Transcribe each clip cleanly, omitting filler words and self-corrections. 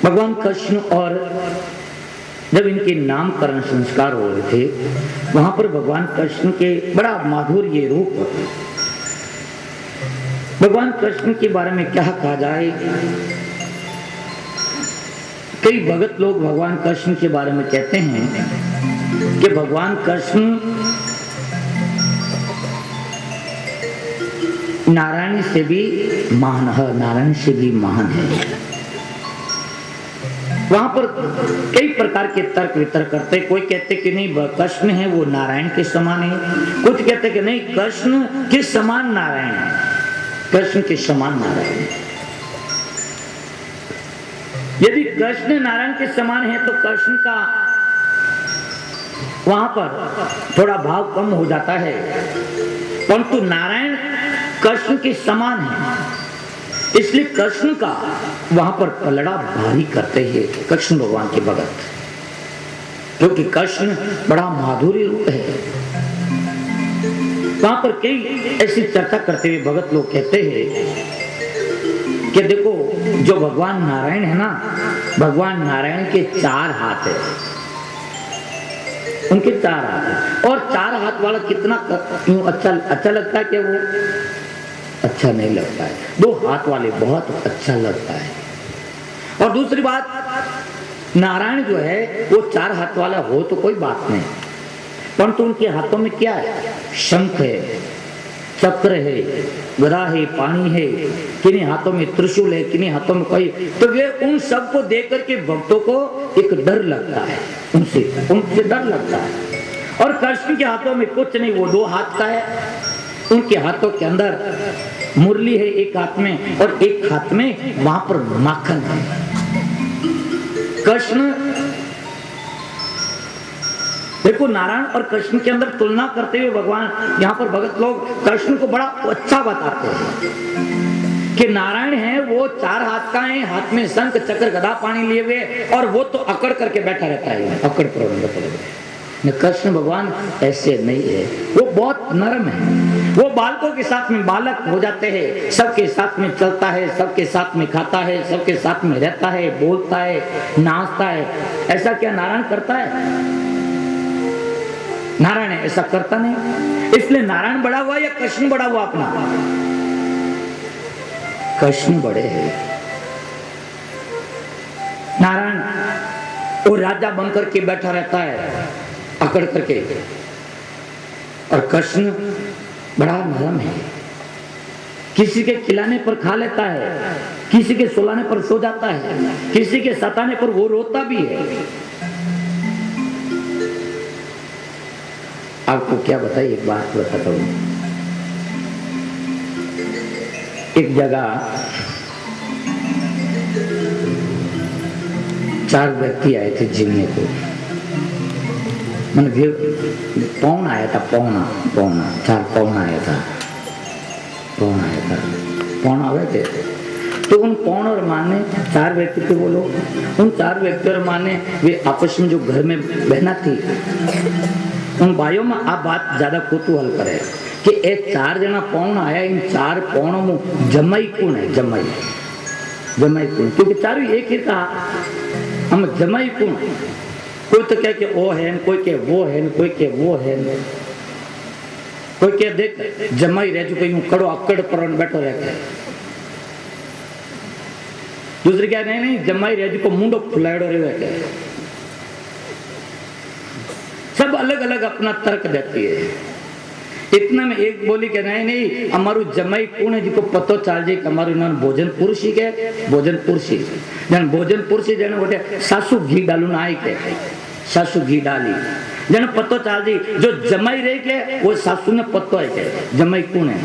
भगवान कृष्ण और जब इनके नामकरण संस्कार हो रहे थे वहां पर भगवान कृष्ण के बड़ा माधुर्य रूप, भगवान कृष्ण के बारे में क्या कहा जाए। कई भगत लोग भगवान कृष्ण के बारे में कहते हैं कि भगवान कृष्ण नारायण से भी महान है, नारायण से भी महान है। वहां पर कई प्रकार के तर्क वितर्क करते, कोई कहते कि नहीं कृष्ण है वो नारायण के समान है, कुछ कहते कि नहीं कृष्ण के समान नारायण है, कृष्ण के समान नारायण है। यदि कृष्ण नारायण के समान है तो कृष्ण का वहां पर थोड़ा भाव कम हो जाता है, परंतु नारायण कृष्ण के समान है, इसलिए कृष्ण का वहां पर पलड़ा भारी करते हैं कृष्ण भगवान के भगत, क्योंकि कृष्ण बड़ा माधुर्य रूप है। वहां पर कई ऐसी चर्चा करते हुए भगत लोग कहते हैं कि देखो जो भगवान नारायण है ना, भगवान नारायण के 4 हाथ है, उनके 4 हाथ है, और 4 हाथ वाला कितना अच्छा लगता है कि वो अच्छा नहीं लगता है, 2 हाथ वाले बहुत अच्छा लगता है। और दूसरी बात, नारायण जो है वो 4 हाथ वाला हो तो कोई बात नहीं, परंतु उनके हाथों में क्या है, शंख है, चक्र है, गदा है, पानी है, किन्हीं हाथों में त्रिशूल है, किन्हीं हाथों में कोई, तो वे उन सब को देख करके भक्तों को एक डर लगता है, उनसे डर लगता है। और कृष्ण के हाथों में कुछ नहीं, वो 2 हाथ का है, उनके हाथों के अंदर मुरली है एक हाथ में, और एक हाथ में वहां पर माखन है। कृष्ण देखो, नारायण और कृष्ण के अंदर तुलना करते हुए भगवान यहाँ पर भगत लोग कृष्ण को बड़ा अच्छा बताते हैं कि नारायण है वो 4 हाथ का है, हाथ में शंख चक्र गदा पानी लिए हुए, और वो तो अकड़ करके बैठा रहता है, अकड़ पर। कृष्ण भगवान ऐसे नहीं है, वो बहुत नरम है, वो बालकों के साथ में बालक हो जाते हैं, सबके साथ में चलता है, सबके साथ में खाता है, सबके साथ में रहता है, बोलता है, नाचता है। ऐसा क्या नारायण करता है? नारायण ऐसा करता नहीं, इसलिए नारायण बड़ा हुआ या कृष्ण बड़ा हुआ? अपना कृष्ण बड़े हैं। नारायण वो राजा बनकर के बैठा रहता है अकड़ करके, और कृष्ण बड़ा नरम है, किसी के खिलाने पर खा लेता है, किसी के सुलाने पर सो जाता है, किसी के सताने पर वो रोता भी है। आपको क्या बताइए, एक बात बताता हूं। एक जगह 4 व्यक्ति आए थे जीने को, मैंने पौन आया था, पौना 4 पौन आया था, पौन आए थे। तो उन पौन और माने 4 व्यक्ति थे वो लोग, उन 4 व्यक्ति और माने वे आपस में जो घर में बहना थी, उन भाइयों में आप बात ज्यादा कुतूहल करे कि एक 4 जना पौन आया, इन 4 पौनों में जमाई कौन है? जमाई कौन? क्योंकि 4 एक ही था, हम जमाई कौन? कोई तो कह के वो है, कोई के वो है, कोई के वो है, कोई के देख जमाई रह चुके यूं कड़ो अकड़ पर बैठो रहते, दूसरी क्या नहीं जमाई रह चुको मुंडो फुलाड़ो रहे, सब अलग अलग अपना तर्क देती है। इतना में एक बोली के नहीं हमारू जमाई कौन है, जिको पतो चल जाए कि हमारू इन्होंने भोजन पुरुषी के भोजन पुरुषी जन भोजन पुरुषी जन बोले सासू घी डालू ना आई के सासू घी डाली जन पतो चल जाए, जो जमाई रहे के वो सासू ने पतो है के जमाई कौन है,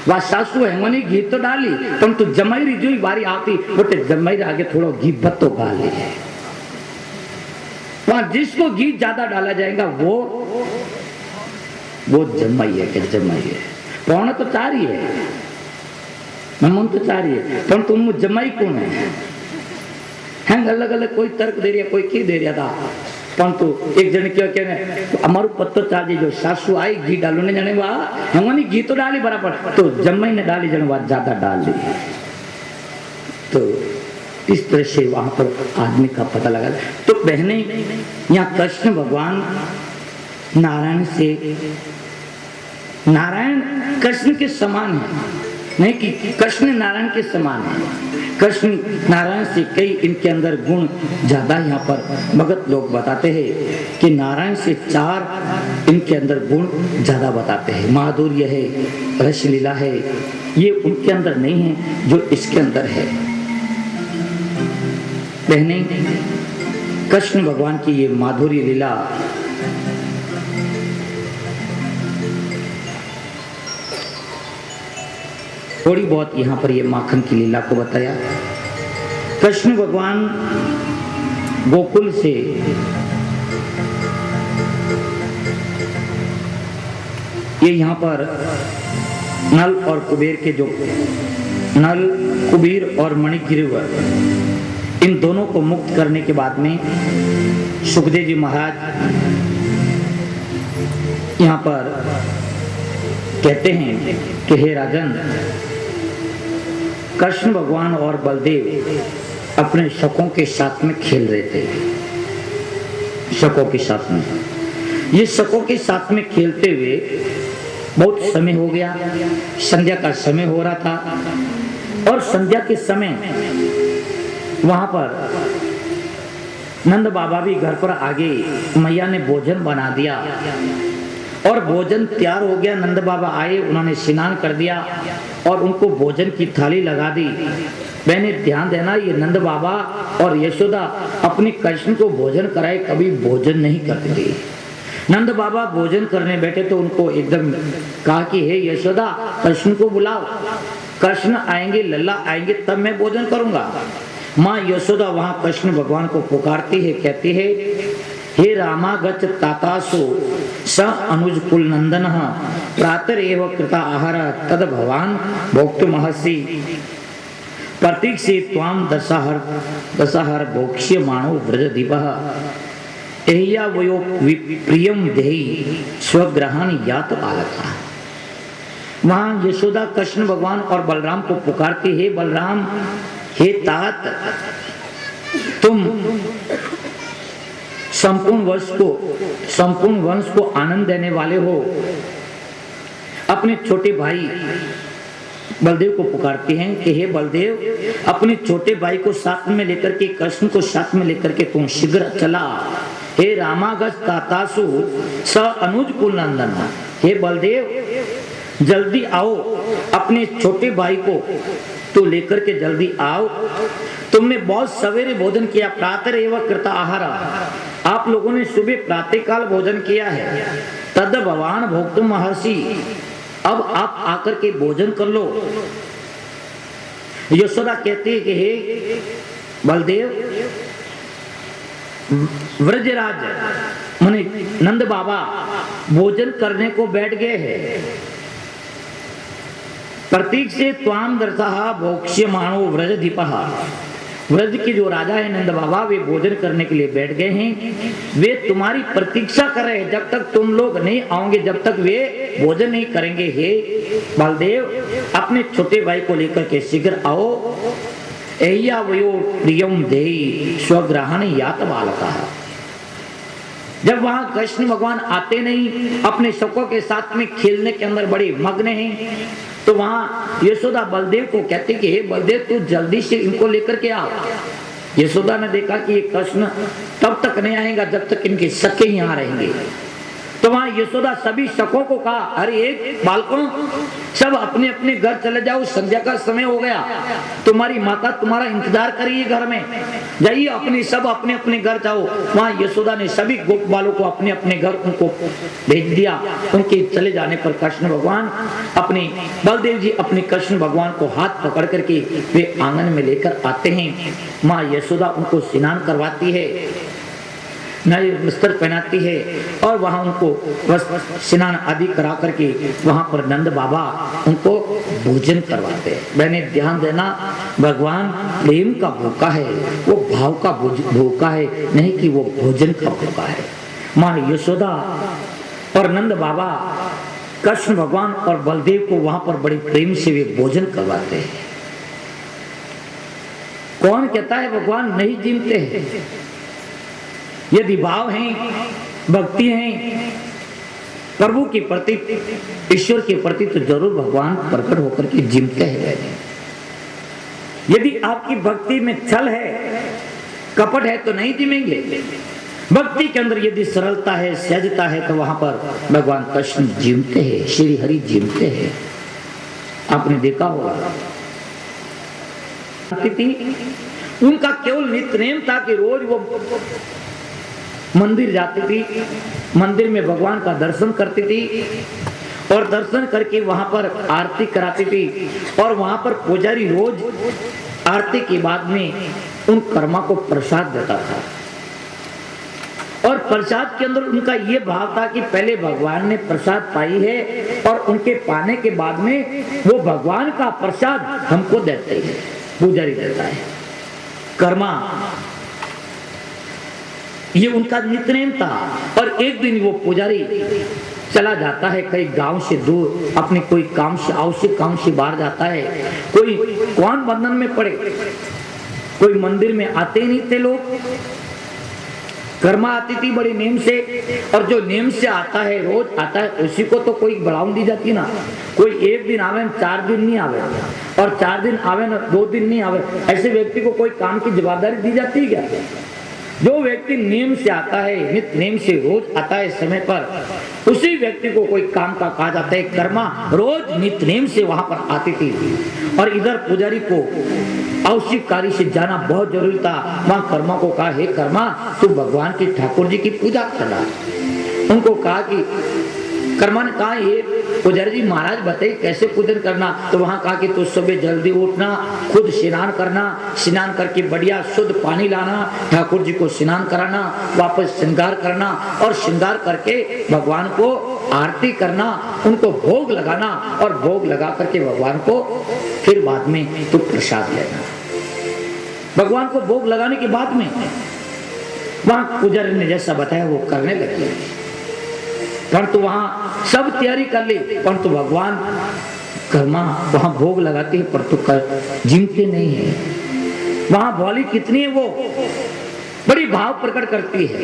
वह सासू है मनी घी तो डाली, परंतु जमाई री जो बारी आती बोले जमाई आगे थोड़ा घी बत्तो डाली है, वहां जिसको घी ज्यादा डाला जाएगा वो जमाई है कि जमाई है। पौना तो 4 ही है, मन तो 4 ही है, पर तुम जमाई कौन है? अलग अलग कोई तर्क दे रहा, कोई की दे रहा था, परंतु एक जन क्यों कहने हमारू पत्तो चार्जी जो सासू आई घी डालो ने जाने वाह हमने घी तो डाली बराबर, तो जमाई ने डाली जन वाह ज्यादा डाल दी। तो इस तरह से वहां पर आदमी का पता लगा। तो बहने, यहाँ कृष्ण भगवान नारायण कृष्ण के समान है, नहीं कि कृष्ण नारायण के समान है। कृष्ण नारायण से कई इनके अंदर गुण ज्यादा। यहाँ पर भगत लोग बताते हैं कि नारायण से 4 इनके अंदर गुण ज्यादा बताते हैं। माधुर्य है, रसलीला है, ये उनके अंदर नहीं है जो इसके अंदर है। बहने, कृष्ण भगवान की ये माधुर्य लीला थोड़ी बहुत यहाँ पर ये माखन की लीला को बताया। कृष्ण भगवान गोकुल से ये यहाँ पर नल और कुबेर के जो नल, कुबेर और मणिगिरिवर, इन दोनों को मुक्त करने के बाद में सुखदेव जी महाराज यहाँ पर कहते हैं कि हे राजन, कृष्ण भगवान और बलदेव अपने शकों के साथ में खेल रहे थे। शकों के साथ में, ये शकों के साथ में खेलते हुए बहुत समय हो गया, संध्या का समय हो रहा था। और संध्या के समय वहां पर नंद बाबा भी घर पर आ गए। मैया ने भोजन बना दिया और भोजन तैयार हो गया। नंद बाबा आए, उन्होंने स्नान कर दिया और उनको भोजन की थाली लगा दी। मैंने ध्यान देना, ये नंद बाबा और यशोदा अपने कृष्ण को भोजन कराए कभी भोजन नहीं करते थे। नंद बाबा भोजन करने बैठे तो उनको एकदम कहा कि हे यशोदा, कृष्ण को बुलाओ, कृष्ण आएंगे, लल्ला आएंगे, तब मैं भोजन करूंगा। माँ यशोदा वहां कृष्ण भगवान को पुकारती है, कहती है हे रामागत तातासु स अनुज कुल नंदन प्रातर एव कृता आहार तद भवान भोक्त महर्षि प्रतीक से त्वाम दशहर भोक्ष्य मानो व्रज दीपः एहिया वयो प्रियम देहि स्वग्रहण यात बालका। वहां यशोदा कृष्ण भगवान और बलराम को पुकारती है, बलराम, हे तात, तुम संपूर्ण वंश को आनंद देने वाले हो। अपने छोटे भाई बलदेव को पुकारते हैं कि हे बलदेव, अपने छोटे भाई को साथ में लेकर के, कृष्ण को साथ में लेकर के तुम शीघ्र चला। हे रामागत तातासु स अनुज कुल नंदन, हे बलदेव जल्दी आओ, अपने छोटे भाई को तो लेकर के जल्दी आओ। तुमने बहुत सवेरे भोजन किया, प्रातः एव कृता आहार, आप लोगों ने सुबह प्रातः काल भोजन किया है। तद भवान भोक्तुम महर्षि, अब आप आकर के भोजन कर लो। यशोदा कहती है कि हे बलदेव, व्रजराज माने नंद बाबा भोजन करने को बैठ गए हैं। प्रतीक से त्वाम दर्शा भोक्ष्य मानो व्रज दीपः, व्रज के जो राजा है नंद बाबा, वे भोजन करने के लिए बैठ गए हैं। वे तुम्हारी प्रतीक्षा कर रहे हैं, जब तक तुम लोग नहीं आओगे जब तक वे भोजन नहीं करेंगे। हे बलदेव, अपने छोटे भाई को लेकर के शीघ्र आओ। एहिया वयो प्रियम देहि स्वग्रहण यात बालका। जब वहां कृष्ण भगवान आते नहीं, अपने शकों के साथ में खेलने के अंदर बड़े मग्न हैं, तो वहां यशोदा बलदेव को कहते कि हे बलदेव, तू जल्दी से इनको लेकर के आ। यशोदा ने देखा कि ये कृष्ण तब तक नहीं आएगा जब तक इनके सखे यहाँ रहेंगे। तो वहां यशोदा सभी शकों को कहा, अरे एक बालकों, सब अपने अपने घर चले जाओ, संध्या का समय हो गया, तुम्हारी माता तुम्हारा इंतजार कर रही है घर में, जाइए अपने सब अपने अपने घर जाओ। वहां यशोदा ने सभी गोप बालों को अपने अपने घर उनको भेज दिया। उनके चले जाने पर कृष्ण भगवान अपने बलदेव जी अपने कृष्ण भगवान को हाथ पकड़ करके वे आंगन में लेकर आते हैं। माँ यशोदा उनको स्नान करवाती है, नए वस्त्र पहनाती है और वहां उनको स्नान आदि करा करके वहां पर नंद बाबा उनको भोजन करवाते हैं। मैंने ध्यान देना, भगवान प्रेम का भूखा है, वो भाव का भूखा है, नहीं कि वो भोजन का भूखा है। माँ यशोदा और नंद बाबा कृष्ण भगवान और बलदेव को वहां पर बड़े प्रेम से वे भोजन करवाते हैं। कौन कहता है भगवान नहीं जीतते हैं? यदि भाव है, भक्ति है प्रभु के प्रति, ईश्वर के प्रति, तो जरूर भगवान प्रकट होकर के जीतते हैं। यदि आपकी भक्ति में छल है, कपट है, तो नहीं जीमेंगे। भक्ति के अंदर यदि सरलता है, सहजता है, तो वहां पर भगवान कृष्ण जीवते हैं, श्री हरि जीवते हैं। आपने देखा होगा उनका केवल नित्य नेम था कि रोज वो मंदिर जाती थी, मंदिर में भगवान का दर्शन करती थी और दर्शन करके वहां पर आरती कराती थी और वहां पर पुजारी रोज आरती के बाद में उन कर्मा को प्रसाद देता था। और प्रसाद के अंदर उनका ये भाव था कि पहले भगवान ने प्रसाद पाई है और उनके पाने के बाद में वो भगवान का प्रसाद हमको देते हैं, पुजारी देता है। कर्मा ये उनका नित्यनेम था। और एक दिन वो पुजारी चला जाता है कई गांव से दूर, अपने कोई काम से, आवश्यक काम से बाहर जाता है। कोई कौन बंधन में पड़े, कोई मंदिर में आते ही नहीं थे लोग। कर्मा आती थी बड़ी नेम से, और जो नेम से आता है, रोज आता है, उसी को तो कोई बढ़ावन दी जाती ना। कोई एक दिन आवे, 4 दिन नहीं आवे, और 4 दिन आवे ना 2 दिन नहीं आवे, ऐसे व्यक्ति को कोई काम की जवाबदारी दी जाती है क्या? जो व्यक्ति नेम से आता है, नित्य नेम से रोज आता है समय पर, उसी व्यक्ति को कोई काम का कहा जाता है। कर्मा रोज नित्य नेम से वहां पर आती थी और इधर पुजारी को आवश्यक कार्य से जाना बहुत जरूरी था। वहां कर्मा को कहा, हे कर्मा, तू भगवान की ठाकुर जी की पूजा करना। उनको कहा कि कर्मा ने कहा, ये पुजारी जी महाराज बताइए कैसे पूजन करना? तो वहां कहा कि तू सुबह जल्दी उठना, खुद स्नान करना, स्नान करके बढ़िया शुद्ध पानी लाना, ठाकुर जी को स्नान कराना, वापस श्रृंगार करना और श्रृंगार करके भगवान को आरती करना, उनको भोग लगाना और भोग लगा करके भगवान को फिर बाद में तू प्रसाद लेना। भगवान को भोग लगाने के बाद में वहां पुजारी ने जैसा बताया वो करने लगे, परंतु वहां सब तैयारी कर ली, परंतु भगवान कर्मा वहां भोग लगाते हैं परंतु जिमते नहीं है। वहां भोली कितनी है, वो बड़ी भाव प्रकट करती है।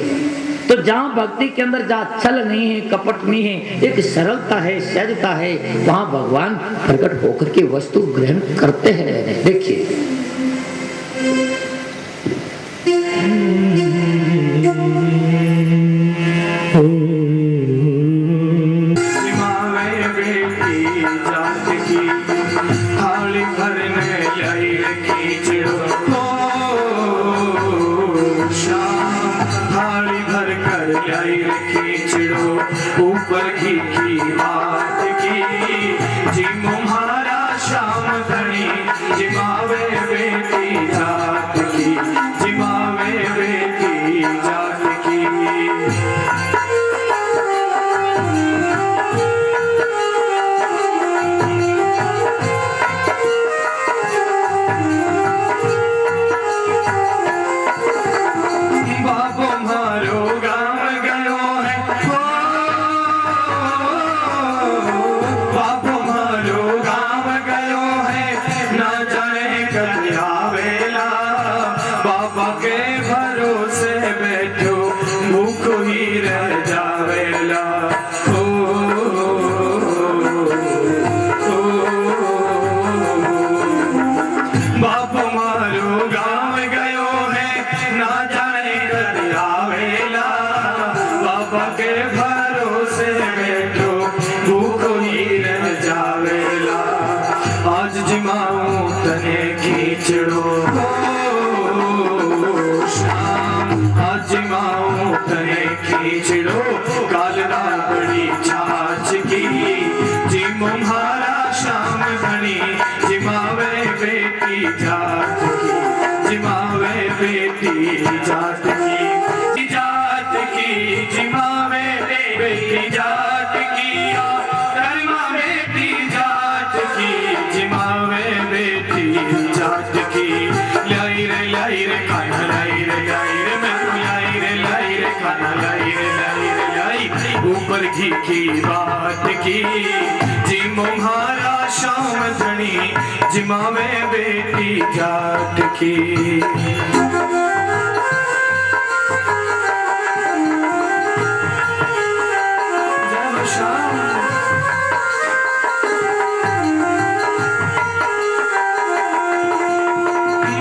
तो जहां भक्ति के अंदर जहां छल नहीं है, कपट नहीं है, एक सरलता है, सहजता है, वहां भगवान प्रकट होकर के वस्तु ग्रहण करते हैं। देखिए ऊपर घी की बात की जी मुहारा श्याम धनी जिमावे बेटी जात की, जिमावे बेटी जात की। बाबू मारो गाँव गयो है, बाबू मारो गाँव गयो है, ना जाने कब आवेला। बाबा के भरोसे बैठो भूख ही रह जावेला। बाबू मारो गाँव गयो है, ना जाने कब आवेला। बाबा के भरोसे बैठो भूख ही रह जावेला। आज जिमाऊं तने खींचड़ो शाम, आज जिमाऊं तने खींचड़ो काल बड़ी छाछ की। जी मुहारा शाम धनी जिमावे बेटी जात की, जिमावे बेटी जात की, जात की जिमावे बेटी जात की। कर्मा बेटी जात की जिमावे बेटी जात की। लाई रे खाना लाई रे मैं लाई रे खाना लाई रे लाई। ऊपर घी की बात की जी मुहारा शाम धनी जिमावे बेटी जाट की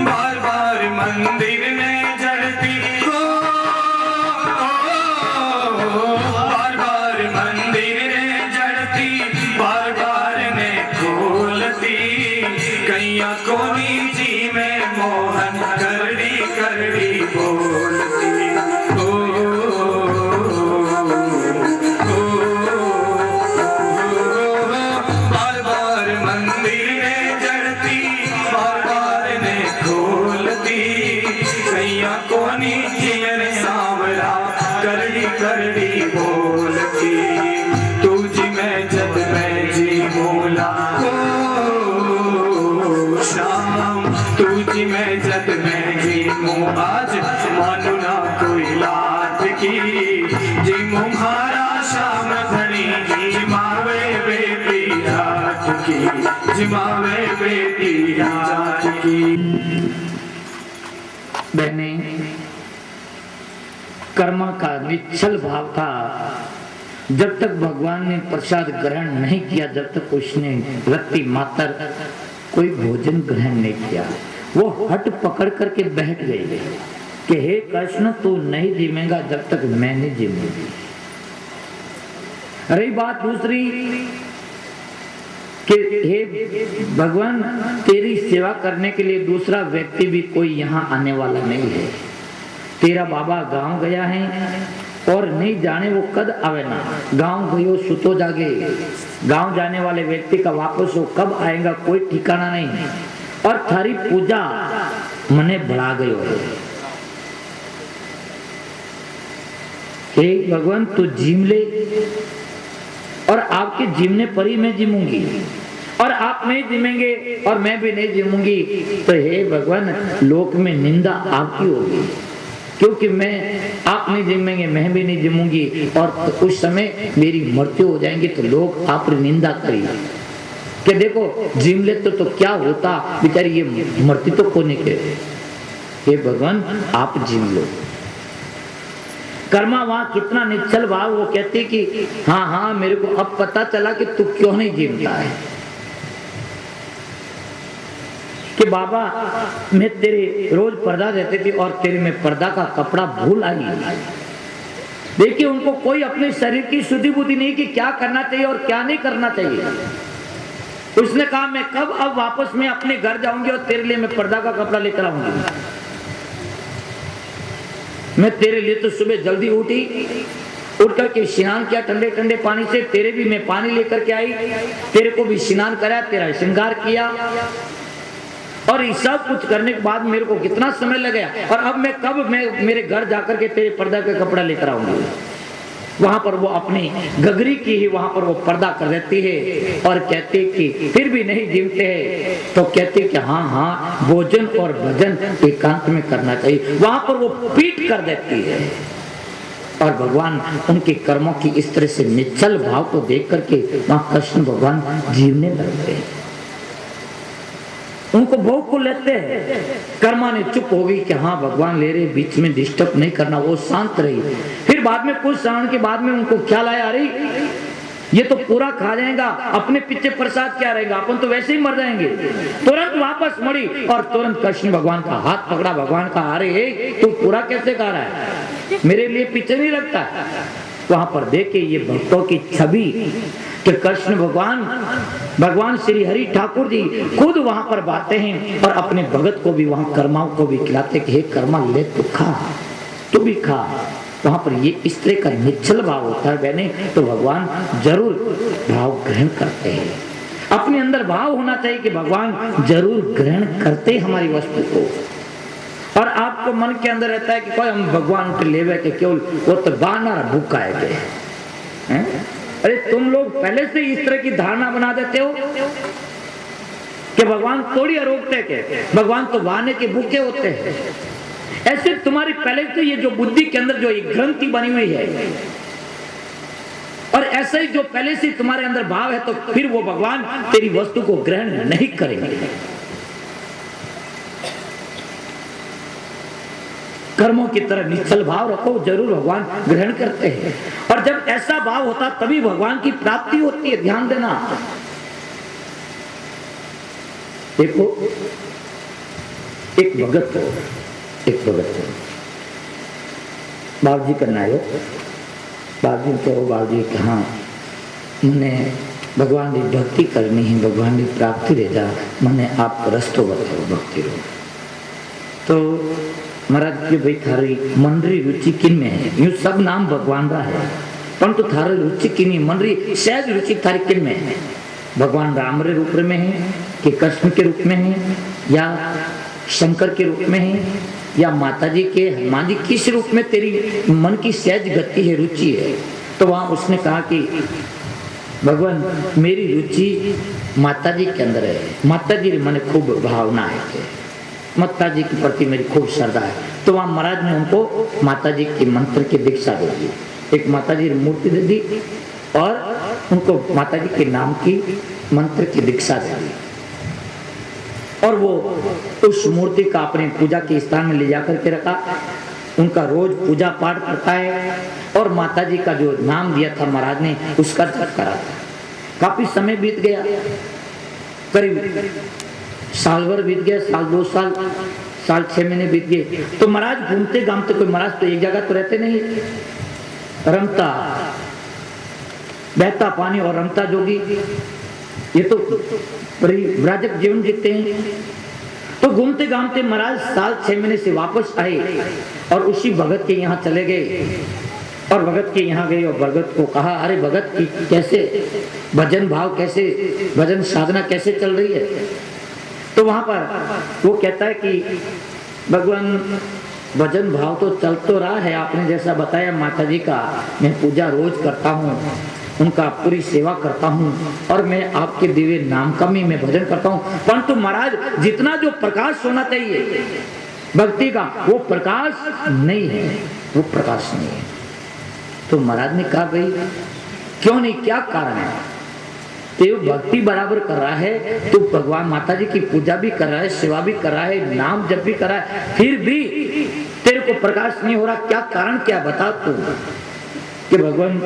बार बार मंदिर में जड़ती हो, बार बार मंदिर में जड़ती, बार बार ने खोलती, कैया कोनी जी में मोहन करड़ी करड़ी बोलती। बार बार मंदिर में जड़ती, बार बार ने खोलती, कैया कोनी जी में सांवरा करड़ी करड़ी बोलती। तू जी मैं जब मैं जी मोला हो शाम, तू जी मैं जब मैं जी मो आज मानू ना कोई लाट की, जी मुहारा शाम धनी जिमावे बेटी जाट की, जिमावे बेटी जाट की। बहने, कर्मा का निश्चल भाव था। जब तक भगवान ने प्रसाद ग्रहण नहीं किया, जब तक उसने रत्ती मातर कोई भोजन ग्रहण नहीं किया, वो हट पकड़ करके बैठ गई कि हे कृष्ण, तू नहीं जिमेगा जब तक मैं नहीं जिमूंगी। रही बात दूसरी कि हे भगवान, तेरी सेवा करने के लिए दूसरा व्यक्ति भी कोई यहाँ आने वाला नहीं है। तेरा बाबा गांव गया है और नहीं जाने वो कद आवे ना। गांव गयो सुतो जागे, गांव जाने वाले व्यक्ति का वापस वो कब आएगा कोई ठिकाना नहीं। और थारी पूजा मने बढ़ा गयो है। हे भगवान, तू जिम ले और आपके जिमने पर ही मैं जिमूंगी, और आप नहीं जिमेंगे और मैं भी नहीं जिमूंगी तो हे भगवान, लोक में निंदा आपकी होगी, क्योंकि आप नहीं जिमेंगे, मैं भी नहीं जिमूंगी, और उस समय मेरी मृत्यु हो जाएंगी तो लोग आप निंदा करेंगे कि देखो जिम ले तो क्या होता, बेचारी ये मृत्यु तो कोने के। हे भगवान, आप जिम लो। कर्मा वहां कितना निश्चल भाव, वो कहती कि हाँ हाँ, मेरे को अब पता चला कि तू क्यों नहीं जिमता है। कि बाबा, मैं तेरे रोज पर्दा देती थी और तेरे में पर्दा का कपड़ा भूल आई। देखिए, उनको कोई अपने शरीर की शुद्धि बुद्धि नहीं कि क्या करना चाहिए और क्या नहीं करना चाहिए। उसने कहा, मैं कब अब वापस मैं अपने घर जाऊंगी और तेरे लिए मैं पर्दा का कपड़ा लेकर आऊंगी। मैं तेरे लिए तो सुबह जल्दी उठी, उठ करके स्नान किया ठंडे ठंडे पानी से, तेरे भी मैं पानी लेकर के आई, तेरे को भी स्नान कराया, तेरा श्रृंगार किया, और ये सब कुछ करने के बाद मेरे को कितना समय लग गया, और अब मैं कब मेरे घर जाकर के तेरे पर्दा का कपड़ा लेकर आऊंगी। वहां पर वो अपनी गगरी की ही वहां पर वो पर्दा कर देती है और कहती कि फिर भी नहीं जिमते हैं, तो कहती कि हाँ हाँ, भोजन और भजन एकांत में करना चाहिए। वहां पर वो पीठ कर देती है। और भगवान उनके कर्मों की इस तरह से निश्चल भाव को देख करके वहां कृष्ण भगवान जीवने लगते हैं। उनको भोग को लेते हैं। कर्मा ने चुप हो गई कि हाँ भगवान ले रहे, बीच में डिस्टर्ब नहीं करना, वो शांत रही। फिर बाद में कुछ समय के बाद में उनको ख्याल आया, अरे ये तो पूरा खा जाएगा, अपने पीछे प्रसाद क्या रहेगा, अपन तो वैसे ही मर जाएंगे। तुरंत वापस मुड़ी और तुरंत कृष्ण भगवान का हाथ पकड़ा। भगवान का, अरे तू पूरा कैसे खा रहा है, मेरे लिए पीछे नहीं लगता। वहां पर देखे ये भक्तों की छवि कि कृष्ण भगवान श्री हरि ठाकुर जी खुद वहां पर बातें हैं और अपने भगत को भी वहां कर्माओं को भी खिलाते कि हे कर्मा ले तू खा, तू भी खा। वहां पर ये इस तरह का निश्चल भाव होता है बहने, तो भगवान जरूर भाव ग्रहण करते हैं। अपने अंदर भाव होना चाहिए कि भगवान जरूर ग्रहण करते हमारी वस्तु को। और आपको मन के अंदर रहता है कि कोई हम भगवान के लेवे के केवल वो तो बानर भूखा है। अरे तुम लोग पहले से इस तरह की धारणा बना देते हो कि भगवान थोड़ी रोकते के, भगवान तो वाने के भूखे होते हैं। ऐसे तुम्हारी पहले से ये जो बुद्धि के अंदर जो एक ग्रंथि बनी हुई है, और ऐसे ही जो पहले से तुम्हारे अंदर भाव है तो फिर वो भगवान तेरी वस्तु को ग्रहण नहीं करेंगे। कर्मों की तरह निश्चल भाव रखो, जरूर भगवान ग्रहण करते हैं। और जब ऐसा भाव होता तभी भगवान की प्राप्ति होती है। ध्यान देना। देखो एक भगत हो बाबूजी करना आयो, बाबूजी कहो बाबूजी कि हाँ मैंने भगवान की भक्ति करनी है, भगवान की प्राप्ति ले जा, मैंने आप रस्तो बताओ भक्ति रो। तो महाराज के भाई थारी मनरी रुचि किन में है? यूं सब नाम भगवान का है, परंतु थारी रुचि किन, मनरी सहज रुचि थारी किन में है? भगवान राम के रूप में है कि कृष्ण के रूप में है या शंकर के रूप में है या माता जी के हनुमान जी, किस रूप में तेरी मन की सहज गति है, रुचि है? तो वहां उसने कहा कि भगवान मेरी रुचि माता जी के अंदर है, माता जी मन खूब भावना है, माता जी के प्रति मेरी खूब श्रद्धा है। तो वहां महाराज ने उनको माता जी के मंत्र की दीक्षा दे दी, एक माता जी की मूर्ति दे दी और उनको माता जी के नाम की मंत्र की दीक्षा दे दी। और वो उस मूर्ति का अपने पूजा के स्थान में ले जाकर के रखा, उनका रोज पूजा पाठ करता है और माता जी का जो नाम दिया था महाराज ने उसका जप करा था। काफी समय बीत गया, करीब साल भर बीत गया, साल 2 साल, साल 6 महीने बीत गए। तो महाराज घूमते घामते, कोई महाराज तो एक जगह तो रहते नहीं, रमता बहता पानी और रमता जोगी, ये तो परिव्राजक जीवन जीते हैं। तो घूमते घामते महाराज साल 6 महीने से वापस आए और उसी भगत के यहाँ चले गए और भगत के यहाँ गए और भगत को कहा, अरे भगत की कैसे भजन भाव, कैसे भजन साधना कैसे चल रही है? तो वहां पर वो कहता है कि भगवान भजन भाव तो चल तो रहा है, आपने जैसा बताया माता जी का मैं पूजा रोज करता हूँ, उनका पूरी सेवा करता हूँ और मैं आपके दिव्य नाम का भी मैं भजन करता हूँ, परंतु महाराज जितना जो प्रकाश होना चाहिए भक्ति का वो प्रकाश नहीं है, वो प्रकाश नहीं है। तो महाराज ने कहा भाई क्यों नहीं, क्या कारण है? तो भक्ति बराबर कर रहा है, तो भगवान माता जी की पूजा भी कर रहा है, सेवा भी कर रहा है, नाम जप भी कर रहा है, फिर भी तेरे को प्रकाश नहीं हो रहा, क्या कारण, क्या बता तू? कि भगवान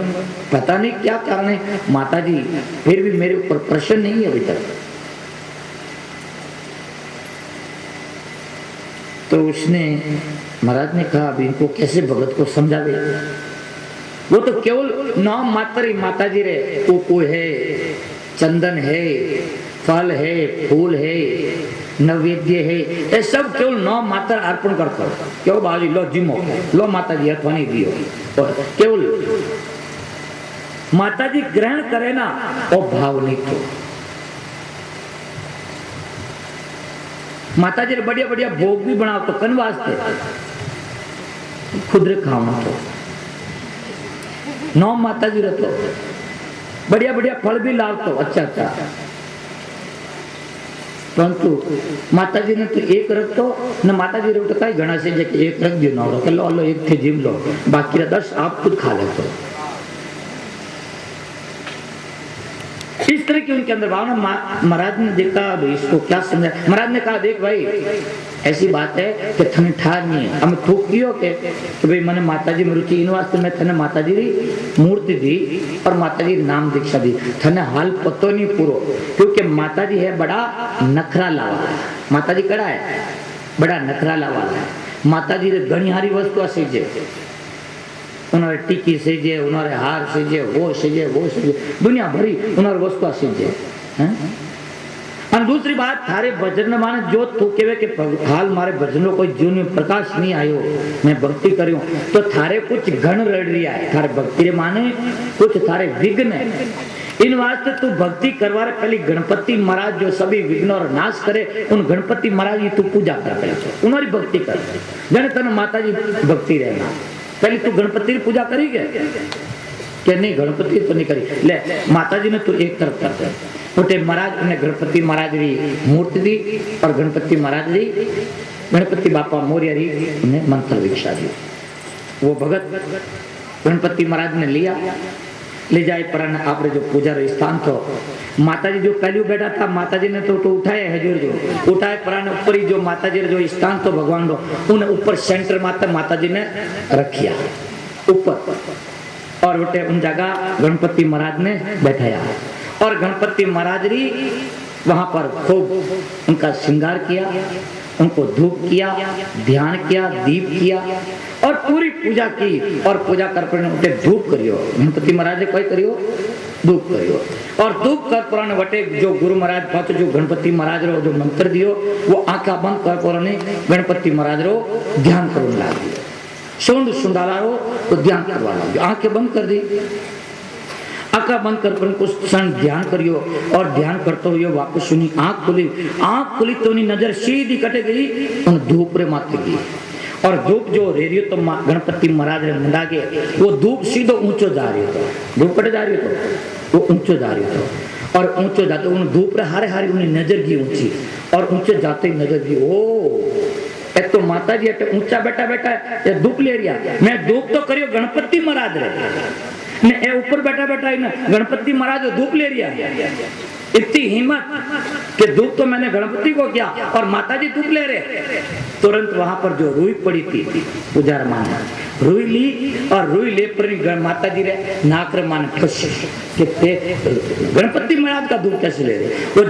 पता नहीं क्या कारण है, माता जी फिर भी मेरे ऊपर प्रसन्न नहीं है अभी तक। तो उसने महाराज ने कहा अभी इनको कैसे भगत को समझावे? वो तो केवल नाम मात्र ही माता जी रे, कोको है, चंदन है, फल है, फूल है, नैवेद्य है, ये सब केवल नाम मात्र अर्पण करता हो। क्यों बाजी लो जिमो, लो माता जी अथवा नहीं दियो, और केवल माता जी ग्रहण करे ना और भाव नहीं तो माता जी बढ़िया बढ़िया भोग भी बनाओ तो कन वास्ते खुद रे खाओ तो नौ माता जी रखो, बढ़िया बढ़िया फल भी लाओ तो अच्छा अच्छा, परंतु माता जी ने तो एक रख तो न माता जी रख तो कई घना से एक रख दियो, ना रख लो, एक थे जिम लो, बाकी 10 आप खुद खा ले। तो इस तरह की उनके अंदर भावना। महाराज ने देखा भाई इसको क्या समझा, महाराज ने कहा देख भाई ऐसी बात है कि थने ठार नहीं है, हमें थूक दियो के भाई मैंने माता जी में रुचि इन वास्ते मैं थने माता जी की मूर्ति दी और माता जी नाम दीक्षा दी, थने हाल पतो नहीं पूरो, क्योंकि माता जी है बड़ा नखरा लावा, माता जी कड़ा है बड़ा नखरा लावा है। माता जी घनी हारी वस्तु सीजे, उन्होंने टीकी सीजे, उन्होंने हार सीजे, वो सीजे, वो सीजे, दुनिया भरी उन्होंने वस्तु सीजे। और दूसरी बात थारे भजन माने जो तू कहे कि हाल मारे भजनों कोई जीवन में प्रकाश नहीं आयो, मैं भक्ति करूं तो थारे कुछ घण रड़ रिया है, थारे भक्ति रे माने कुछ थारे विघ्न है। इन वास्ते तू भक्ति करवा रहे पहले गणपति महाराज जो सभी विघ्न और नाश करे, उन गणपति महाराज की तू पूजा कर, पहले उन्होंने भक्ति कर, जन तन माता जी भक्ति रहना, पहले तू गणपति की पूजा करी क्या नहीं? गणपति तो नहीं करी, ले माता जी ने तू एक तरफ कर दिया, छोटे महाराज ने गणपति महाराज की मूर्ति दी और गणपति महाराज दी गणपति बापा मोरिया री उन्हें मंत्र दीक्षा दी। वो भगत गणपति महाराज ने लिया ले जाए पर आपने जो पूजा रो स्थान तो माताजी जो पहले बैठा था, माताजी ने तो उठाया है जो उठाए प्राण ऊपर ही जो माताजी जो स्थान तो भगवान रो उन ऊपर सेंटर माताजी ने रखिया ऊपर, और उठे उन जगह गणपति महाराज ने बैठाया और गणपति महाराज री वहां पर खूब उनका श्रृंगार किया, उनको धूप किया, ध्यान किया, दीप किया और पूरी पूजा की। और पूजा कर उठे धूप करियो, गणपति महाराज ने कोई करियो धूप करियो और धूप कर पुराने वटे जो गुरु महाराज पास जो गणपति महाराज रो जो मंत्र दियो वो आंखा बंद कर पुराने गणपति महाराज रो ध्यान करने लग दियो। सोंड सुंडाला रो तो ध्यान करवा लग, आंखें बंद कर दी, आंखें बंद कर कुछ क्षण ध्यान करियो और ध्यान करते हुए वापस सुनी आंख खुली तो नजर सीधी कटे गई उन धूप रे माथे गई और धूप जो रेरियो तो गणपति महाराज रे मुंडा के वो धूप सीधो ऊंचो जा रही तो धूप कटे जा रही तो वो ऊंचो जा रही तो और ऊंचो जाते उन धूप रे हारे हारे उन्हें नजर गई ऊंची और ऊंचे जाते ही नजर गई ओ एक तो माता जी ऊंचा बैठा धूप ले रिया, मैं धूप तो करियो गणपति महाराज रे ने ए ऊपर बैठा ही ना गणपति महाराज धूप ले रिया। इतनी हिम्मत कि धूप तो मैंने गणपति को किया और माताजी धूप ले रहे। तुरंत वहां पर जो रुई पड़ी थी पुजार मान रुई ली और रुई ले पर माताजी रे नाक रे मान खुश कि गणपति महाराज का धूप कैसे ले रहे। वो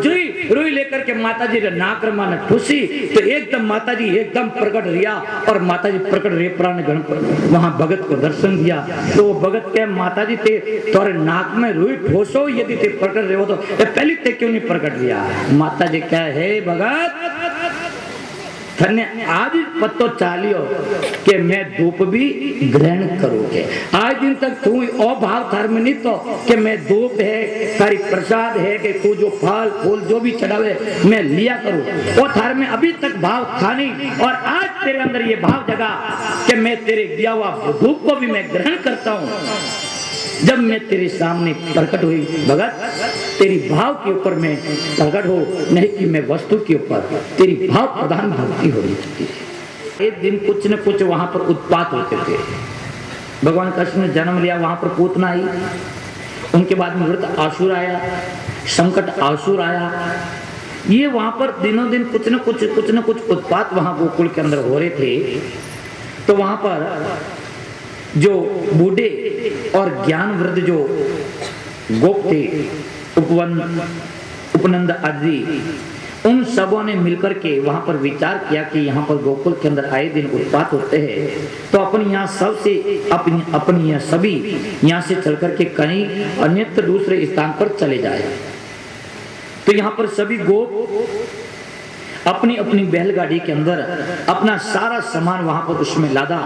रुई लेकर के माताजी रे नाक रे मान खुशी तो एकदम माताजी एकदम प्रकट रिया और माताजी प्रकट रे प्राण गणपति वहां भगत को दर्शन दिया तो वो भगत के माताजी ते तोरे नाक में रुई ठोसो यदि ते प्रकट रहे हो तो पहले ते क्यों नहीं प्रकट दिया। माताजी क्या है भगत थने आज पतो चालियो कि मैं धूप भी ग्रहण करूंगे। आज दिन तक तू ओ भाव थार में नहीं तो कि मैं धूप है तारी प्रसाद है कि तू जो फल फूल जो भी चढ़ावे मैं लिया करूं वो थार में अभी तक भाव था नहीं और आज तेरे अंदर ये भाव जगा कि मैं तेरे दिया हुआ धूप को भी मैं ग्रहण करता हूं। जब मैं तेरे सामने प्रकट हुई भगत तेरी भाव के ऊपर मैं प्रकट हो नहीं कि मैं वस्तु के ऊपर तेरी भाव प्रधान भक्ति हो रही थी। एक दिन कुछ न कुछ वहां पर उत्पात होते थे। भगवान कृष्ण ने जन्म लिया, वहां पर पूतना आई, उनके बाद में वृत आसुर आया, संकट आसुर आया। ये वहां पर दिनों दिन कुछ न कुछ उत्पात वहां गोकुल के अंदर हो रहे थे। तो वहां पर जो बूढ़े और ज्ञान वृद्ध जो गोप थे उपनंद आदि उन सबों ने मिलकर के वहां पर विचार किया कि यहाँ पर गोकुल के अंदर आए दिन उत्पात होते हैं तो अपन यहाँ सबसे अपनी यहाँ सभी यहाँ से चल करके कहीं अन्यत्र दूसरे स्थान पर चले जाए। तो यहाँ पर सभी गोप अपनी अपनी बैलगाड़ी के अंदर अपना सारा सामान वहां पर उसमें लादा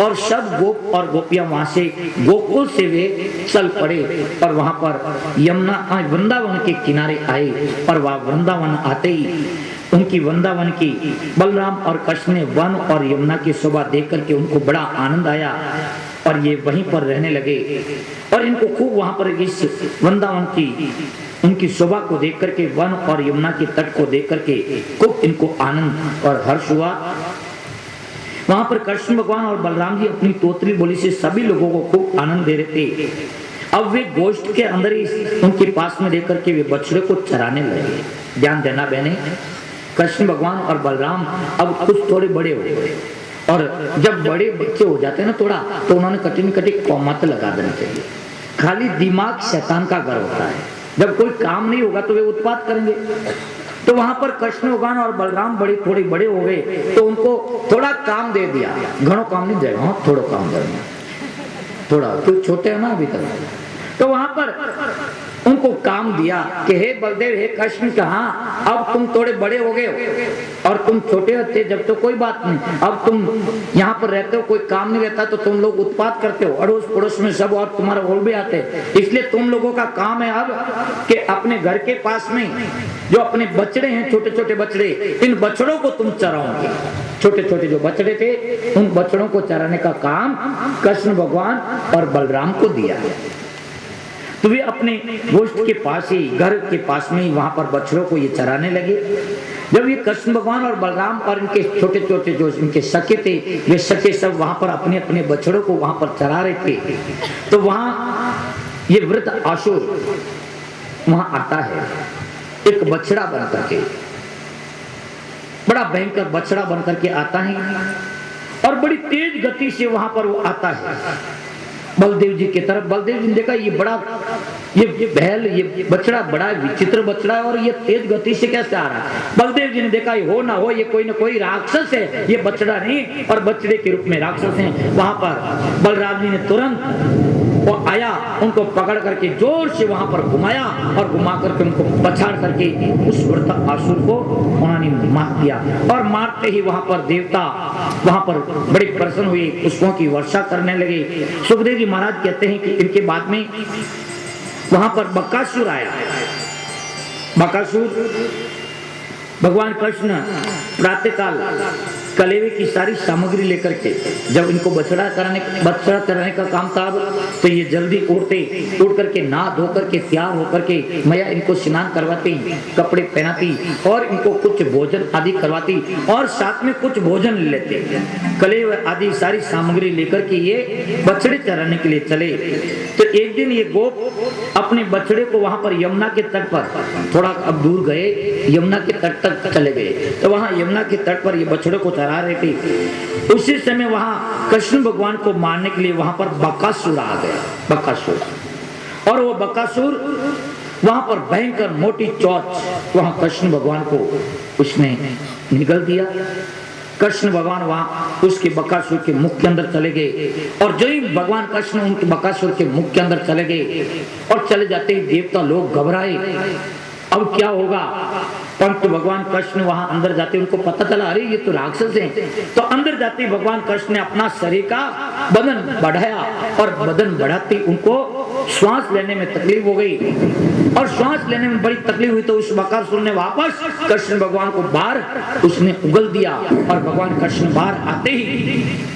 और सब गोप और गोपियां वहां से गोकुल से वे चल पड़े और वहां पर यमुना वृंदावन के किनारे आए। और वह वृंदावन आते ही उनकी वृंदावन की बलराम और कृष्ण ने वन और यमुना की शोभा देख करके उनको बड़ा आनंद आया और ये वहीं पर रहने लगे और इनको खूब वहां पर इस वृंदावन की उनकी शोभा को देख करके वन और यमुना के तट को देख करके खूब इनको आनंद और हर्ष हुआ। वहां पर कृष्ण भगवान और बलराम जी अपनी तोतली बोली से सभी लोगों को खूब आनंद दे रहे थे। अब वे गोष्ठ के अंदर ही उनके पास में लेकर के वे बछड़े को चराने लगे। ध्यान देना बहने, कृष्ण भगवान और बलराम अब कुछ थोड़े बड़े हो गए और जब बड़े बच्चे हो जाते हैं ना थोड़ा तो उन्होंने कटी कौमत लगा देना चाहिए। खाली दिमाग शैतान का घर होता है, जब कोई काम नहीं होगा तो वे उत्पात करेंगे। तो वहां पर कृष्ण भगवान और बलराम थोड़े बड़े हो गए तो उनको थोड़ा काम दे दिया। घणो काम नहीं देगा, थोड़ा काम करना, थोड़ा क्यों छोटे है ना अभी तक। तो वहां पर उनको काम दिया कि हे बलदेव हे कृष्ण कहा अब तुम थोड़े बड़े हो गए हो और तुम छोटे होते जब तो कोई बात नहीं, अब तुम यहाँ पर रहते हो कोई काम नहीं रहता तो तुम लोग उत्पात करते हो, अड़ोस पड़ोस में सब और तुम्हारे ओर भी आते हैं। इसलिए तुम लोगों का काम है अब कि अपने घर के पास में जो अपने बछड़े हैं छोटे छोटे बछड़े, इन बछड़ों को तुम चराओगे। छोटे छोटे जो बछड़े थे उन बछड़ों को चराने का काम कृष्ण भगवान और बलराम को दिया। तो वे अपने गोष्ठ के पास ही घर के पास में ही वहां पर बछड़ों को ये चराने लगे। जब ये कृष्ण भगवान और बलराम और इनके छोटे छोटे जो इनके सखे थे वे सखे सब वहां पर अपने अपने बछड़ों को वहां पर चरा रहे थे। तो वहां ये वृत आसुर वहां आता है एक बछड़ा बन करके, बड़ा भयंकर बछड़ा बन करके आता है और बड़ी तेज गति से वहां पर वो आता है बलदेव जी की तरफ। बलदेव जी ने देखा ये बड़ा, ये बैल, ये बछड़ा बड़ा विचित्र बछड़ा है और ये तेज गति से कैसे आ रहा है। बलदेव जी ने देखा ये हो ना हो ये कोई ना कोई राक्षस है, ये बछड़ा नहीं और बछड़े के रूप में राक्षस है। वहां पर बलराम जी ने तुरंत वो आया, उनको पकड़ करके जोर से वहां पर घुमाया और घुमा करके उनको पछाड़ करके उस वृत आसुर को उन्होंने मार दिया। और मारते ही वहां पर देवता वहां पर बड़े प्रसन्न हुए, पुष्पों की वर्षा करने लगे। सुखदेव जी महाराज कहते हैं कि इनके बाद में वहां पर बकासुर आया। बकासुर भगवान कृष्ण प्रातःकाल कलेवे की सारी सामग्री लेकर के, जब इनको बछड़ा कराने का काम था तो ये जल्दी उठ करके नहा धो करके तैयार होकर के मैया इनको स्नान करवाती, कपड़े पहनाती और इनको कुछ भोजन आदि करवाती और साथ में कुछ भोजन लेते। कलेवे आदि सारी सामग्री लेकर के ये बछड़े चराने के लिए चले। तो एक दिन ये गोप अपने बछड़े को वहां पर यमुना के तट पर, थोड़ा अब दूर गए, यमुना के तट तक चले गए। तो वहां यमुना के तट पर ये बछड़े को चरा रहे थे। उसी समय वहां कृष्ण भगवान को मारने के लिए वहां पर बकासुर आ गया, बकासुर। और वो बकासुर वहां पर भयंकर मोटी चोंच वहां कृष्ण भगवान को उसने निगल दिया। कृष्ण भगवान वहां उसके बकासुर के मुख के अंदर चले गए और जो ही भगवान कृष्ण उनके बकासुर के मुख के अंदर चले गए और चले जाते ही देवता लोग घबराए, अब क्या होगा। परंतु भगवान कृष्ण वहां अंदर जाते उनको पता चला अरे ये तो राक्षस हैं। तो अंदर जाते भगवान कृष्ण ने अपना शरीर का बदन बढ़ाया और बदन बढ़ाते उनको श्वास लेने में तकलीफ हो गई और श्वास लेने में बड़ी तकलीफ हुई। तो उस बकासुर ने वापस कृष्ण भगवान को बाहर उसने उगल दिया और भगवान कृष्ण बाहर आते ही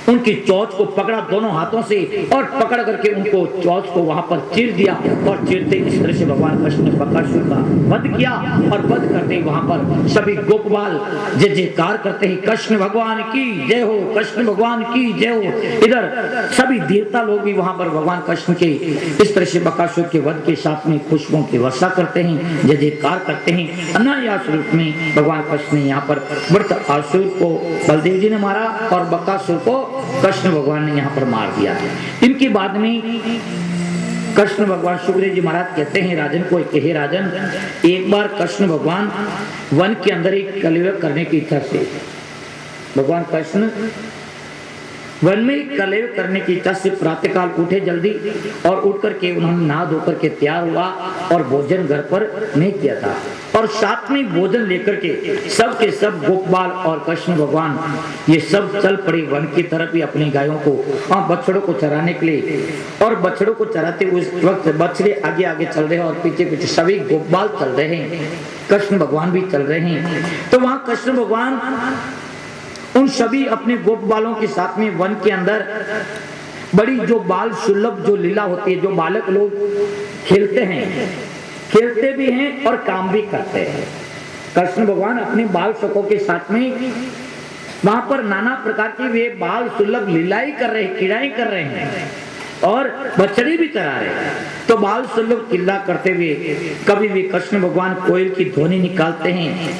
उनकी चोंच को पकड़ा दोनों हाथों से और पकड़ करके उनको चोंच को वहां पर चीर दिया और चीरते इस तरह से भगवान कृष्ण ने बकासुर का वध किया। और वध करते वहां पर सभी गोपबाल जय जयकार करते हैं, कृष्ण भगवान की जय हो, कृष्ण भगवान की जय हो। इधर सभी देवता लोग भी वहां पर भगवान कृष्ण के इस तरह से बकासुर के वध के साथ में पुष्पों की वर्षा करते हैं, जय जयकार करते हैं। अनायास रूप में भगवान कृष्ण ने यहाँ पर वृत आसुर को बलदेव जी ने मारा और बकासुर को कृष्ण भगवान ने यहाँ पर मार दिया। इनके बाद में कृष्ण भगवान सुखदेव जी महाराज कहते हैं राजन को, हे राजन, एक बार कृष्ण भगवान वन के अंदर एक कलेवर करने की इच्छा से भगवान कृष्ण वन में कलेव करने की इच्छा से प्रातःकाल उठे जल्दी और उठ करके उन्होंने नहा धो करके तैयार हुआ और भोजन घर पर नहीं किया था और साथ में भोजन लेकर के सब के सब गोपाल और कृष्ण भगवान ये सब चल पड़े वन की तरफ ही अपनी गायों को और बछड़ों को चराने के लिए। और बछड़ों को चराते उस वक्त बछड़े आगे आगे चल रहे हैं और पीछे पीछे सभी गोपाल चल रहे हैं, कृष्ण भगवान भी चल रहे हैं। तो वहां कृष्ण भगवान उन सभी अपने गोप बालों के साथ में वन के अंदर बड़ी जो बाल सुलभ जो लीला होती है, जो बालक लोग खेलते भी हैं और काम भी करते हैं। कृष्ण भगवान अपने बाल सखों के साथ में वहां पर नाना प्रकार की वे बाल सुलभ लीलाएं कर रहे हैं, क्रीड़ाएं कर रहे हैं और बछड़ी भी चरा रहे हैं। तो बाल सुलभ क्रीड़ा करते हुए कभी भी कृष्ण भगवान कोयल की ध्वनि निकालते हैं,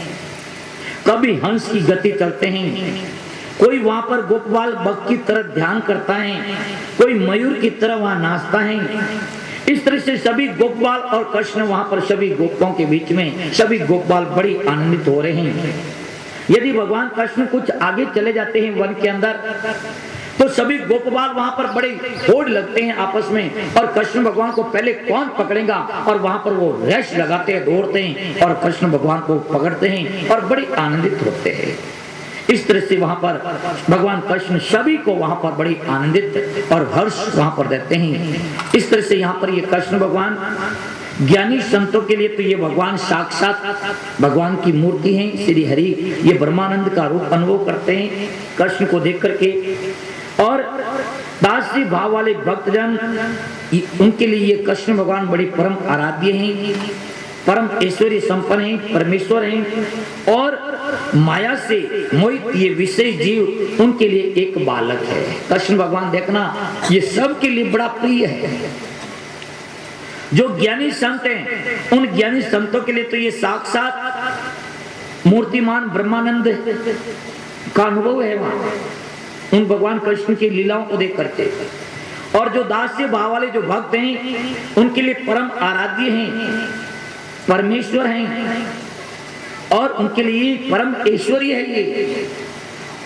कभी हंस की गति चलते हैं, कोई वहां पर गोपबाल बग की तरह ध्यान करता है, कोई मयूर की तरह वहां नाचता है। इस तरह से सभी गोपबाल और कृष्ण वहां पर सभी गोपों के बीच में सभी गोपबाल बड़ी आनंदित हो रहे हैं। यदि भगवान कृष्ण कुछ आगे चले जाते हैं वन के अंदर तो सभी गोपबाल वहां पर बड़े होड़ लगते हैं आपस में और कृष्ण भगवान को पहले कौन पकड़ेगा और वहां पर वो रेस लगाते हैं, दौड़ते हैं और कृष्ण भगवान को पकड़ते हैं और बड़े आनंदित होते हैं। इस तरह से वहां पर भगवान कृष्ण सभी को वहां पर बड़ी आनंदित और हर्ष वहां पर देते हैं। इस तरह से यहाँ पर ये कृष्ण भगवान ज्ञानी संतों के लिए तो ये भगवान साक्षात भगवान की मूर्ति है, श्री हरि ये ब्रह्मानंद का रूप अनुभव करते हैं कृष्ण को देख करके। और दासी भाव वाले भक्तजन उनके लिए ये कृष्ण भगवान बड़ी परम आराध्य हैं, परम ऐश्वर्य संपन्न हैं, परमेश्वर हैं और माया से मोहित ये विशेष जीव उनके लिए एक बालक है। कृष्ण भगवान देखना ये सब के लिए बड़ा प्रिय है, जो ज्ञानी संत हैं उन ज्ञानी संतों के लिए तो ये साक्षात मूर्तिमान ब्रह्मानंद का अनुभव है वहां उन भगवान कृष्ण की लीलाओं को देख करके। और जो दास्य भाव वाले जो भक्त हैं उनके लिए परम आराध्य हैं, परमेश्वर हैं और उनके लिए परम ऐश्वर्य है ये।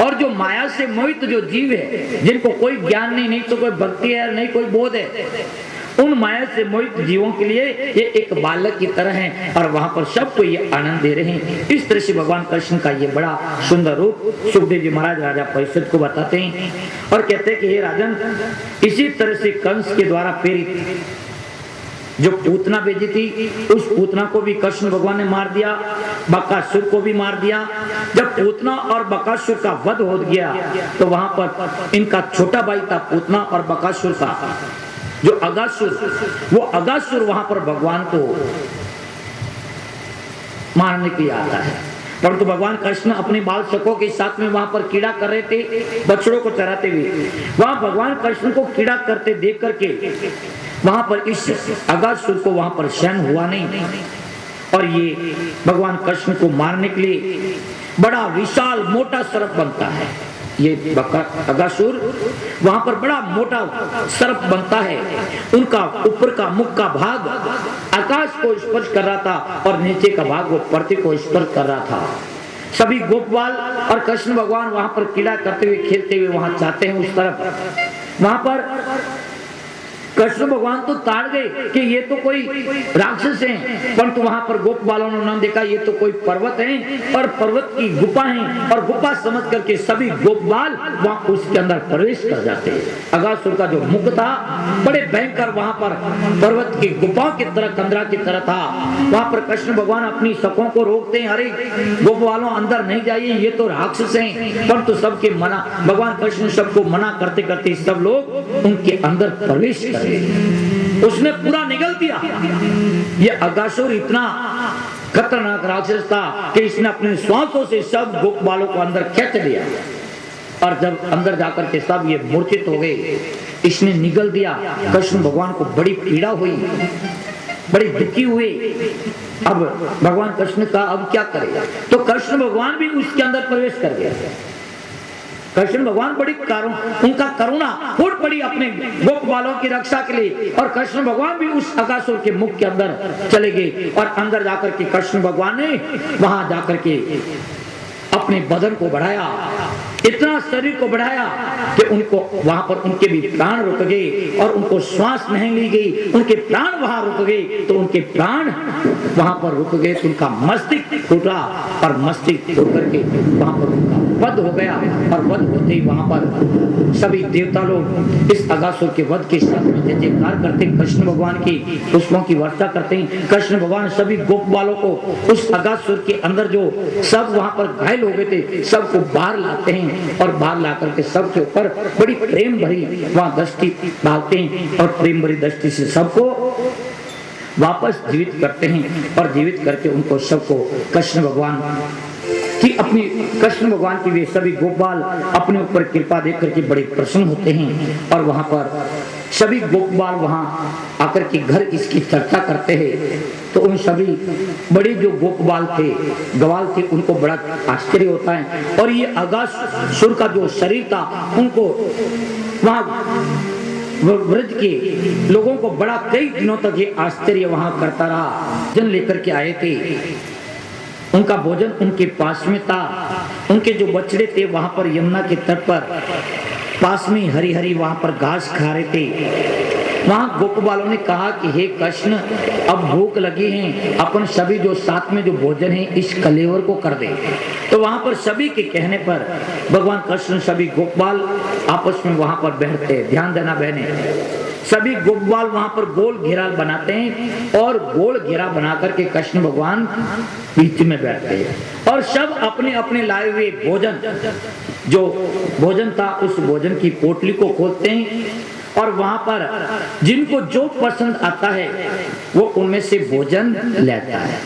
और जो माया से मोहित जो जीव है, जिनको कोई ज्ञान नहीं तो कोई भक्ति है, नहीं कोई बोध है, उन माया से मोहित जीवों के लिए ये एक बालक की तरह है और वहां पर सबको ये आनंद दे रहे हैं। इस तरह से भगवान कृष्ण का ये बड़ा सुंदर रूप सुखदेव जी महाराज राजा परीक्षित को बताते हैं और कहते हैं कि हे राजन, इसी तरह से कंस के द्वारा प्रेरित जो पूतना भेजी थी, उस पूतना को भी कृष्ण भगवान ने मार दिया, बकासुर को भी मार दिया। जब पूतना और बकासुर का वध हो गया तो वहां पर इनका छोटा भाई था पूतना और बकासुर का जो अगासुर, वो अगासुर वहां पर भगवान को मारने के लिए आता है। परंतु भगवान कृष्ण अपने बाल सखों के साथ में वहां पर कीड़ा कर रहे थे, बछड़ों को चराते हुए। वहां भगवान कृष्ण को कीड़ा करते देख करके वहां पर इस अगासुर को वहां पर सहन हुआ नहीं और ये भगवान कृष्ण को मारने के लिए बड़ा विशाल मोटा सर्प बनता है। ये अगासुर वहां पर बड़ा मोटा सर्प बनता है। उनका ऊपर का मुख का भाग आकाश को स्पर्श कर रहा था और नीचे का भाग वो पृथ्वी को स्पर्श कर रहा था। सभी गोपबाल और कृष्ण भगवान वहां पर कीड़ा करते हुए खेलते हुए वहां जाते हैं उस तरफ। वहां पर कृष्ण भगवान तो ताड़ गए कि ये तो कोई राक्षस हैं, परंतु वहां पर गोप बालों ने नाम देखा ये तो कोई पर्वत है और पर्वत की गुफा है और गुफा समझ करके सभी गोप बाल वहां उसके अंदर प्रवेश कर जाते हैं। अगासुर का जो मुख था बड़े भयंकर वहां पर पर्वत की गुफाओं की तरह कंदरा की तरह था। वहां पर कृष्ण भगवान अपनी सखों को रोकते हैं, अरे गोप बालों अंदर नहीं जाइए, ये तो राक्षस हैं, परंतु सबके मना भगवान कृष्ण सबको मना करते करते सब लोग उनके अंदर प्रवेश कर उसने पूरा निगल दिया। ये अगासुर इतना खतरनाक राक्षस था कि इसने अपने श्वासों से सब गोप बालों को अंदर खींच लिया और जब अंदर जाकर के सब ये मूर्छित हो गए, इसने निगल दिया। कृष्ण भगवान को बड़ी पीड़ा हुई, बड़ी दुखी हुए। अब भगवान कृष्ण का अब क्या करेगा, तो कृष्ण भगवान भी उसके अंदर प्रवेश कर गया। कृष्ण भगवान बड़ी उनका करुणा फूट पड़ी अपने गोप बालों की रक्षा के लिए और कृष्ण भगवान भी उस अगासुर के मुख के अंदर चले गए और अंदर जाकर के कृष्ण भगवान ने वहां जाकर के अपने बदन को बढ़ाया, इतना शरीर को बढ़ाया कि उनको वहां पर उनके भी प्राण रुक गए और उनको श्वास नहीं ली गई, उनके प्राण वहां रुक गए। तो उनके प्राण वहां पर रुक गए तो उनका मस्तिष्क टूटा और मस्तिष्क टूट करके वहां पर उनका वध हो गया और वध होते ही वहां पर सभी देवता लोग इस अगासुर के वध के साथ में जय जयकार करते, कृष्ण भगवान की पुष्पों की वर्षा करते हैं। कृष्ण भगवान सभी गोप बालों को उस अगासुर के अंदर जो सब वहां पर घायल हो गए थे सबको बाहर लाते हैं और बाहर ला करके सबके ऊपर बड़ी प्रेम भरी वहां दृष्टि डालते हैं और प्रेम भरी दृष्टि से सबको वापस जीवित करते हैं और जीवित करके उनको सबको कृष्ण भगवान कि अपनी कृष्ण भगवान की वे सभी गोपाल अपने ऊपर कृपा देख करके बड़े प्रसन्न होते हैं और वहां पर सभी गोपाल वहां आकर के घर इसकी चर्चा करते हैं। तो उन सभी बड़े जो गोपाल थे, गवाल थे, उनको बड़ा आश्चर्य होता है और ये अगासुर का जो शरीर था उनको वहां व्रज के लोगों को बड़ा कई दिनों तक ये आश्चर्य वहां करता रहा। जन लेकर के आए थे, उनका भोजन उनके पास में था, उनके जो बछड़े थे वहां पर यमुना के तट पर पास में हरी हरी वहां पर घास खा रहे थे। वहां गोपबालों ने कहा कि हे कृष्ण, अब भूख लगी है, अपन सभी जो साथ में जो भोजन है इस कलेवर को कर दे। तो वहां पर सभी के कहने पर भगवान कृष्ण सभी गोपाल आपस में वहां पर बैठते। ध्यान देना बहने, सभी गोपाल वहां पर गोल घेरा बनाते हैं और गोल घेरा बना करके कृष्ण भगवान बीच में बैठते हैं और सब अपने अपने लाए हुए भोजन जो भोजन था उस भोजन की पोटली को खोलते हैं और वहां पर जिनको जो पसंद आता है वो उनमें से भोजन लेता है।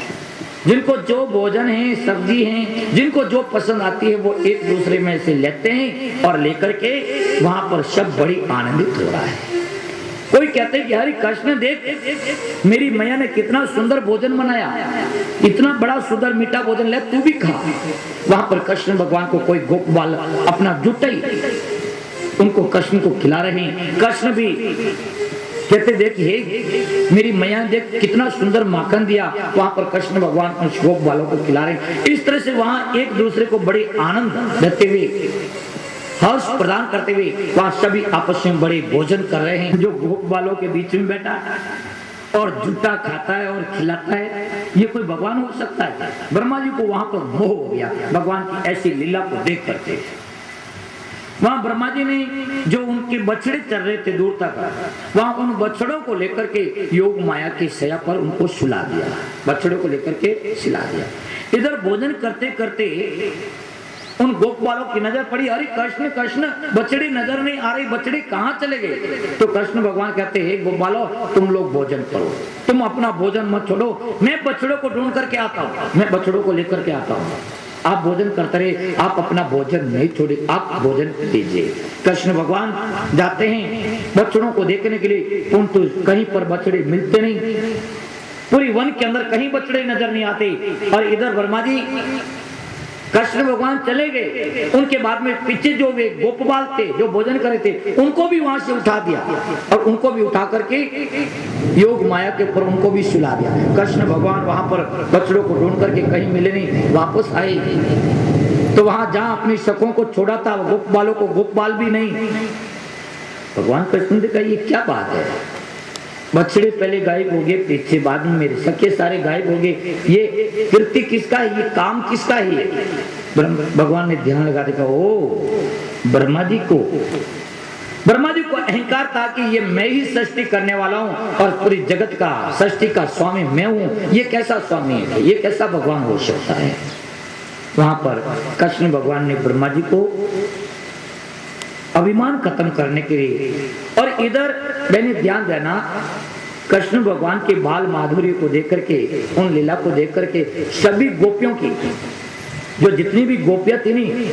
जिनको जो भोजन है, सब्जी है, जिनको जो पसंद आती है वो एक दूसरे में से लेते हैं और लेकर के वहां पर सब बड़ी आनंदित हो रहा है। कोई कहते कि हरि कृष्ण देख मेरी मैया ने कितना सुंदर भोजन बनाया, इतना बड़ा सुंदर मीठा भोजन, ले तू भी खा। वहां पर कृष्ण भगवान को कोई गोप बाल अपना जुटाई उनको कृष्ण को खिला रहे हैं। कृष्ण भी कहते देख हे मेरी मैया देख कितना सुंदर माखन दिया। वहां पर कृष्ण भगवान उन गोप बालों को खिला रहे हैं। इस तरह से वहां एक दूसरे को बड़े आनंद देते हुए, हर्ष प्रदान करते हुए वहां सभी आपस में बड़े भोजन कर रहे हैं। जो गोप बालों के बीच में बैठा और जूठा खाता है और खिलाता है, ये कोई भगवान हो सकता है? ब्रह्मा जी को वहां पर मोह हो गया भगवान की ऐसी लीला को देख करके। वहां ब्रह्मा जी ने जो उनके बछड़े चल रहे थे दूर तक, वहां उन बछड़ों को लेकर के योग माया की शैया पर उनको सुला दिया, बछड़ों को लेकर के सुला दिया। इधर भोजन करते करते उन गोप बालों की नजर पड़ी, अरे कृष्ण कृष्ण बछड़े नजर नहीं आ रही, बछड़े कहाँ चले गए? तो कृष्ण भगवान कहते हैं गोप बालों तुम लोग भोजन करो, तुम अपना भोजन मत छोड़ो, मैं बछड़ों को ढूंढ करके आता हूँ, मैं बछड़ों को लेकर के आता हूँ, आप भोजन करते रहे, आप अपना भोजन नहीं छोड़े, आप भोजन कीजिए। कृष्ण भगवान जाते हैं बछड़ों को देखने के लिए, परंतु कहीं पर बछड़े मिलते नहीं, पूरी वन के अंदर कहीं बछड़े नजर नहीं आते। और इधर ब्रह्मा जी कृष्ण भगवान चले गए, उनके बाद में पीछे जो वे गोपबाल थे जो भोजन करे थे उनको भी वहां से उठा दिया और उनको भी उठा करके योग माया के ऊपर उनको भी सुला दिया। कृष्ण भगवान वहां पर बछड़ों को ढूंढ करके कहीं मिले नहीं, वापस आए तो वहां जहां अपनी सखों को छोड़ा था गोपबालों को गोपबाल भी नहीं। भगवान कृष्ण ने कहा ये क्या बात है, बछड़े पहले गायब हो गए, पीछे बाद में मेरे सखे सारे गायब हो गए, ये कीर्ति किसका है, ये काम किसका है? भगवान ने ध्यान लगा देखा, ओ ब्रह्मा जी को अहंकार था कि ये मैं ही सृष्टि करने वाला हूँ और पूरी जगत का सृष्टि का स्वामी मैं हूँ। ये कैसा स्वामी है, ये कैसा भगवान हो सकता है? वहां पर कृष्ण भगवान ने ब्रह्मा जी को अभिमान खत्म करने के लिए, और इधर मैंने ध्यान देना कृष्ण भगवान के बाल माधुर्य को देख करके, उन लीला को देख करके सभी गोपियों की, जो जितनी भी गोपियां थी नहीं,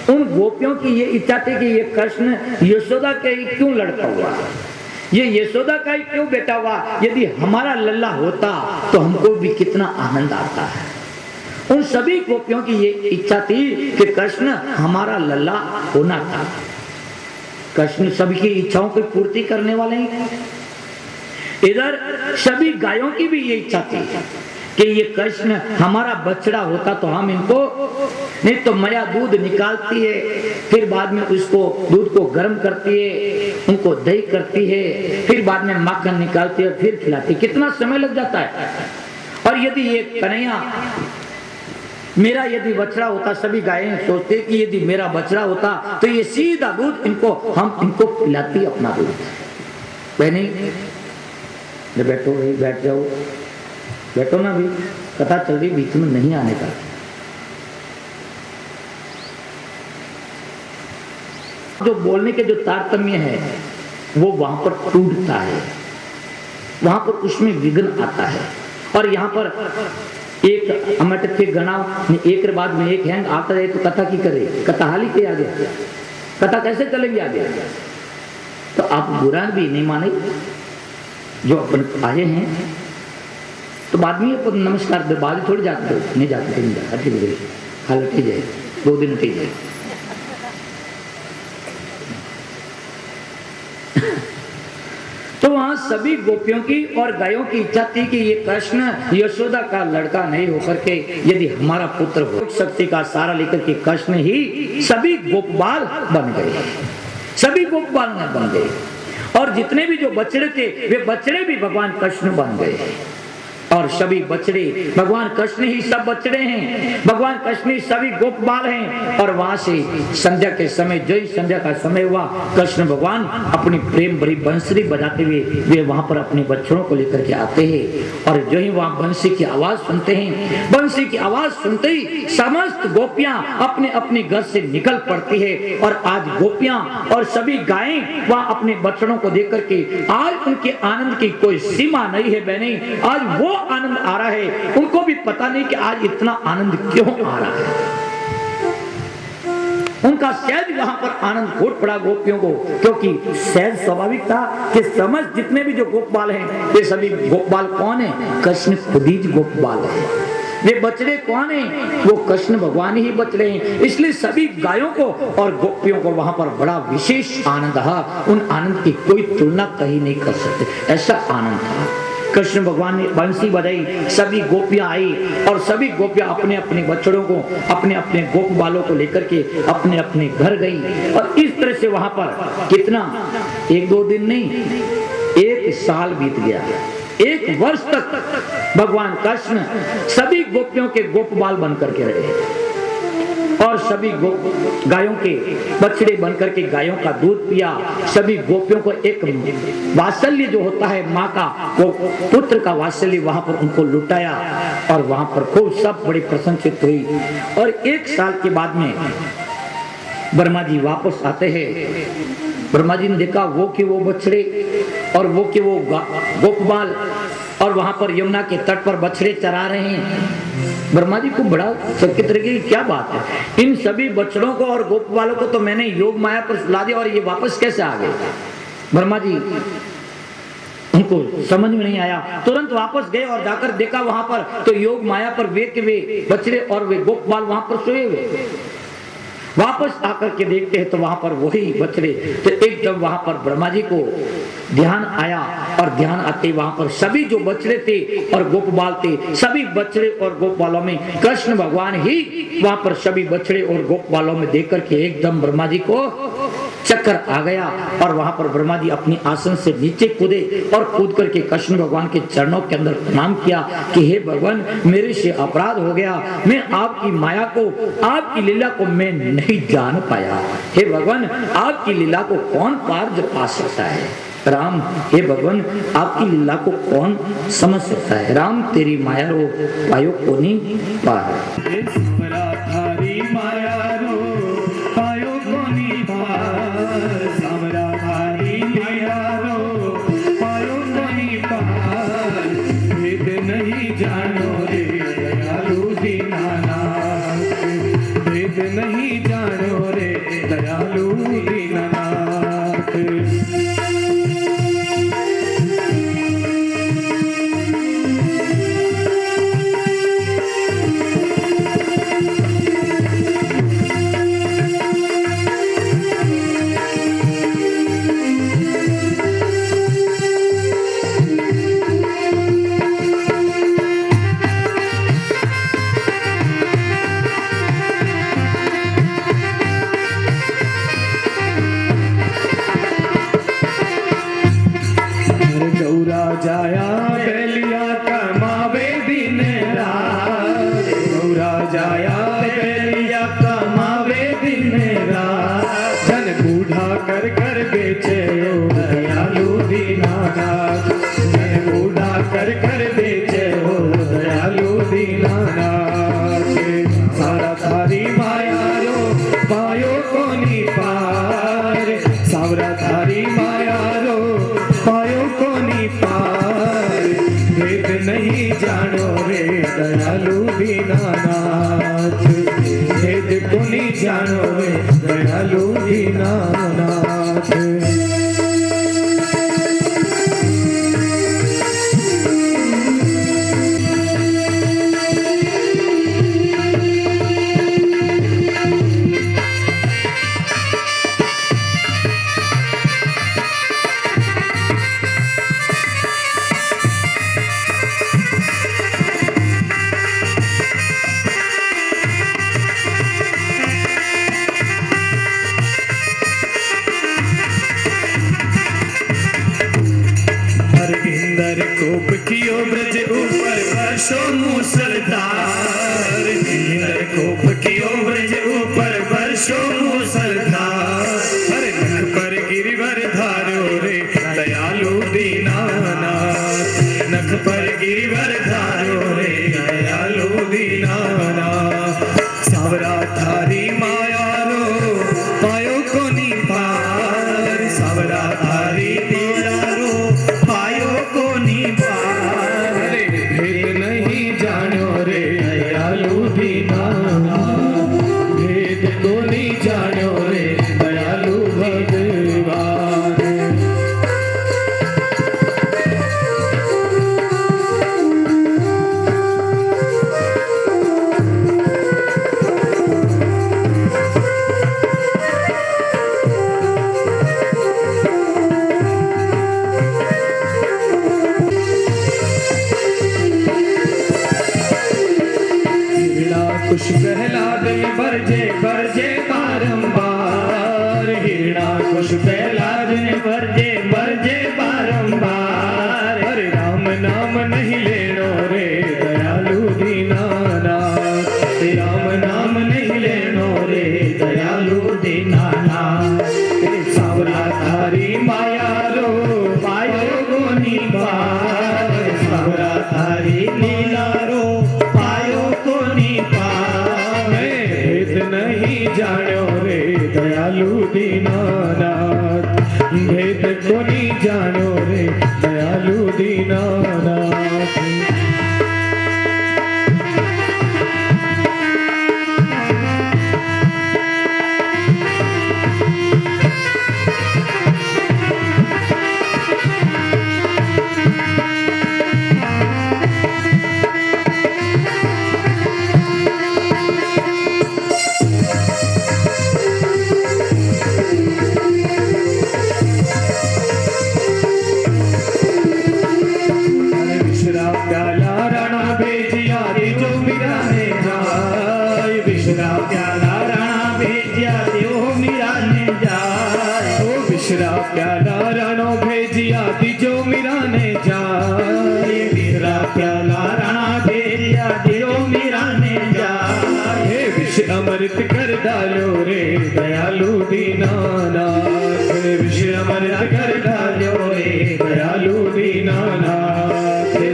उन गोपियों की ये इच्छा थी कि ये कृष्ण यशोदा के ही क्यों लड़का हुआ, ये यशोदा का ही क्यों बेटा हुआ, यदि हमारा लल्ला होता तो हमको भी कितना आनंद आता है। उन सभी गोपियों की ये इच्छा थी कि कृष्ण हमारा लल्ला होना था। कृष्ण सबकी इच्छाओं की पूर्ति करने वाले हैं। इधर सभी गायों की भी ये इच्छा थी कि ये कृष्ण हमारा बछड़ा होता तो हम इनको, नहीं तो मैया दूध निकालती है, फिर बाद में उसको दूध को गर्म करती है, उनको दही करती है, फिर बाद में माखन निकालती है, फिर खिलाती है, कितना समय लग जाता है। और यदि ये कन्हैया मेरा यदि बछड़ा होता, सभी गायें सोचते कि यदि मेरा बछड़ा होता तो ये सीधा दूध इनको, हम इनको पिलाती अपना दूध। बहनी बैठो, बैठ जाओ, बैठो ना, भी कथा चल रही, बीच में नहीं आने का। जो बोलने के जो तारतम्य है वो वहां पर टूटता है, वहां पर उसमें विघ्न आता है। और यहाँ पर एक अमट के गणा एक बाद में एक हैंग आता है तो कथा की करे, कथा हाली के आगे, कथा कैसे चलेंगे आगे? तो आप बुरा भी नहीं माने, जो अपन आए हैं तो बाद में अपन नमस्कार दे, बाद थोड़ी जाते हो, नहीं जाते, नहीं जाते, ठीक है, हाल ठीक है, 2 दिन ठीक है। तो वहां सभी गोपियों की और गायों की इच्छा थी कि ये कृष्ण यशोदा का लड़का नहीं होकर के यदि हमारा पुत्र हो, शक्ति का सारा लेकर के कृष्ण ही सभी गोपबाल बन गए, सभी गोपबाल बन गए। और जितने भी जो बछड़े थे वे बछड़े भी भगवान कृष्ण बन गए, और सभी बछड़े भगवान कृष्ण ही सब बछड़े हैं, भगवान कृष्ण ही सभी गोपबाल हैं। और वहां से संध्या के समय, जो ही संध्या का समय हुआ, कृष्ण भगवान अपनी प्रेम भरी बंसुरी बजाते हुए वे वहां पर अपने बच्चों को लेकर के आते हैं। और जो ही वहां बंसी की आवाज सुनते हैं, बंसी की आवाज सुनते ही समस्त गोपियां अपने अपने घर से निकल पड़ती है। और आज गोपियां और सभी गायें वहां अपने बच्चों को देख करके आज उनके आनंद की कोई सीमा नहीं है बहने, आज वो आनंद आ रहा है, उनको भी पता नहीं कि आज इतना आनंद क्यों आ रहा है। उनका सहज वहां पर आनंद फूट पड़ा गोपियों को, क्योंकि सहज स्वाभाविक था कि समझ जितने भी जो गोपाल हैं वे सभी गोपाल कौन है? कृष्ण खुद ही गोपाल है। वे बछड़े कौन है? वो कृष्ण भगवान ही बछड़े हैं। इसलिए सभी गायों को और गोपियों को वहां पर बड़ा विशेष आनंद था। उन आनंद की कोई तुलना कहीं नहीं कर सकते, ऐसा आनंद था। कृष्ण भगवान ने बंसी बजाई, सभी गोपियां आई और सभी गोपियां अपने अपने बछड़ों को, अपने अपने गोप बालों को लेकर के अपने अपने घर गई। और इस तरह से वहां पर कितना, एक दो दिन नहीं, एक साल बीत गया। एक वर्ष तक भगवान कृष्ण सभी गोपियों के गोपबाल बनकर के रहे और सभी गायों के बछड़े बनकर के गायों का दूध पिया। सभी गोपियों को एक वात्सल्य जो होता है माँ का, वो पुत्र का वात्सल्य वहां पर उनको लुटाया और वहां पर खूब सब बड़ी प्रशंसित हुई। और एक साल के बाद में ब्रह्मा जी वापस आते हैं। ब्रह्मा जी ने देखा वो कि वो बछड़े और वो कि वो गोपबाल और वहां पर यमुना के तट पर बछड़े चरा रहे हैं। ब्रह्मा जी को बड़ा चकित रह गया, क्या बात है, इन सभी बछड़ों को और गोपबालों को तो मैंने योग माया पर सुला दिया और ये वापस कैसे आ गए? ब्रह्मा जी उनको समझ में नहीं आया, तुरंत वापस गए और जाकर देखा वहां पर तो योग माया पर वे के वे बछड़े और वे गोपबाल वहां पर सोए हुए। वापस आकर के देखते हैं तो वहां पर वही बछड़े। तो एकदम वहां पर ब्रह्मा जी को ध्यान आया और ध्यान आते वहां पर सभी जो बछड़े थे और गोपबाल थे, सभी बछड़े और गोपबालों में कृष्ण भगवान ही वहां पर सभी बछड़े और गोपबालों में देख करके एकदम ब्रह्मा जी को चक्कर आ गया। और वहां पर ब्रह्मा जी अपनी आसन से नीचे कूदे और कूद करके कृष्ण भगवान के चरणों के अंदर प्रणाम किया कि हे भगवान, मेरे से अपराध हो गया, मैं आपकी माया को, आपकी लीला को मैं नहीं जान पाया। हे भगवान, आपकी लीला को कौन पार पा सकता है? राम, हे भगवान, आपकी लीला को कौन समझ सकता है? राम, तेरी माया रो पायो को नहीं पार। नहीं जानो रे दयालु दीनानाथ। जाया बेलिया कमावे दिन रात, गौरा जाया बेलिया कमावे दिन रात, जन बूढ़ा कर कर बेचे ओ दयालु दीनानाथ, जन बूढ़ा कर कर बेचे ओ दयालु दीनानाथ। सारा थारी माया रो पायो कोनी पार, सावरा थारी माया रो पायो कोनी पार, भेद नहीं जानो रे दयालु दीनानाथ, भेद को नहीं जानो रे दयालु दीनानाथ। कोप कियो ब्रज ऊपर वर्षो मूसलधार, इंद्र कोप कियो ब्रज ऊपर वर्षो मूसलधार, हर नख पर गिरिवर धारो रे दयालु दीनानाथ, नख पर गिरिवर धारो रे दयालु दीनानाथ। सावरा थारी माया रो पायो कोनी पार, सावरा थारी लीला रो पायो कोनी पार, भेद नहीं जानो रे दयालु दीनानाथ, भेद को नहीं जानो पुष्प प्रहलाद ने बरजे बरजे बारंबार। अरे राम नाम नहीं लेनो रे दयालु दीनानाथ, राम नाम नहीं लेनो रे दयालु दीनानाथ। सावरा थारी माया रो पायो कोनी पार, सावरा थारी लीला रो पायो कोनी पार। भेद नहीं जानो रे दयालु दीनानाथ, भेद कोनी जानो रे दयालु दीनानाथ। प्याला राणा भेजिया जो मीरा ने जाय, विश्रा प्याला राणा भेजिया जो मीरा ने जाय। ओ विश्रा प्याला राणा भेजिया जो मीरा ने जाय, विश्रा प्याला राणा भेजिया जो मीरा ने जाय। हे विष अमृत कर डालो रे दयालु दीनानाथ, विष अमृत कर डालो रे दयालु दीनानाथ।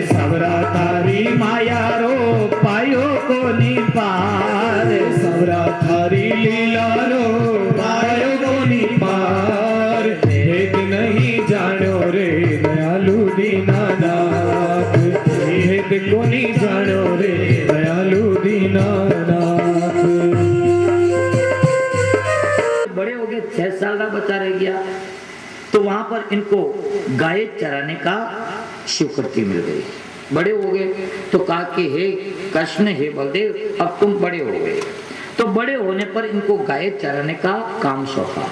सावरा थारी माया रो पायो कोनी पार, सावरा थारी लीला रो पायो कोनी पार। भेद नहीं जानो रे दयालु दीनानाथ, भेद कोनी जानो रे दयालु दीनानाथ। बड़े हो गए, 6 साल का बच्चा रह गया, तो वहां पर इनको गाय चराने का स्वीकृति मिल गई। बड़े हो गए तो कहा कि हे कृष्ण, हे बलदेव, अब तुम बड़े हो गए। तो बड़े होने पर इनको गाय चराने का काम सौंपा।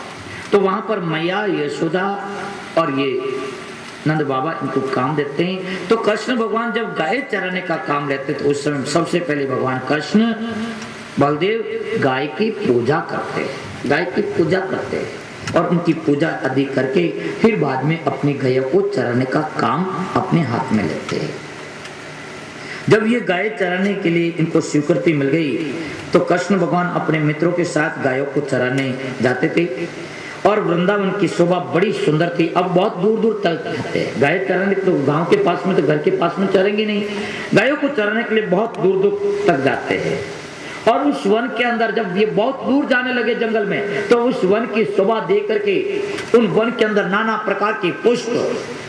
तो वहां पर मैया यशोदा और ये नंद बाबा इनको काम देते हैं। तो कृष्ण भगवान जब गाय चराने का काम लेते तो उस समय सबसे पहले भगवान कृष्ण बलदेव गाय की पूजा करते हैं, गाय की पूजा करते हैं और उनकी पूजा आदि करके फिर बाद में अपनी गायों को चराने का काम अपने हाथ में लेते हैं। जब ये गाय चराने के लिए इनको स्वीकृति मिल गई तो कृष्ण भगवान अपने मित्रों के साथ गायों को चराने जाते थे और वृंदावन की शोभा बड़ी सुंदर थी। अब बहुत दूर दूर तक जाते हैं गाय चराने, तो गांव के पास में, तो घर के पास में चरेंगे नहीं, गायों को चराने के लिए बहुत दूर दूर तक जाते हैं। और उस वन के अंदर जब ये बहुत दूर जाने लगे जंगल में, तो उस वन की शोभा देख करके उन वन के अंदर नाना प्रकार के पुष्प,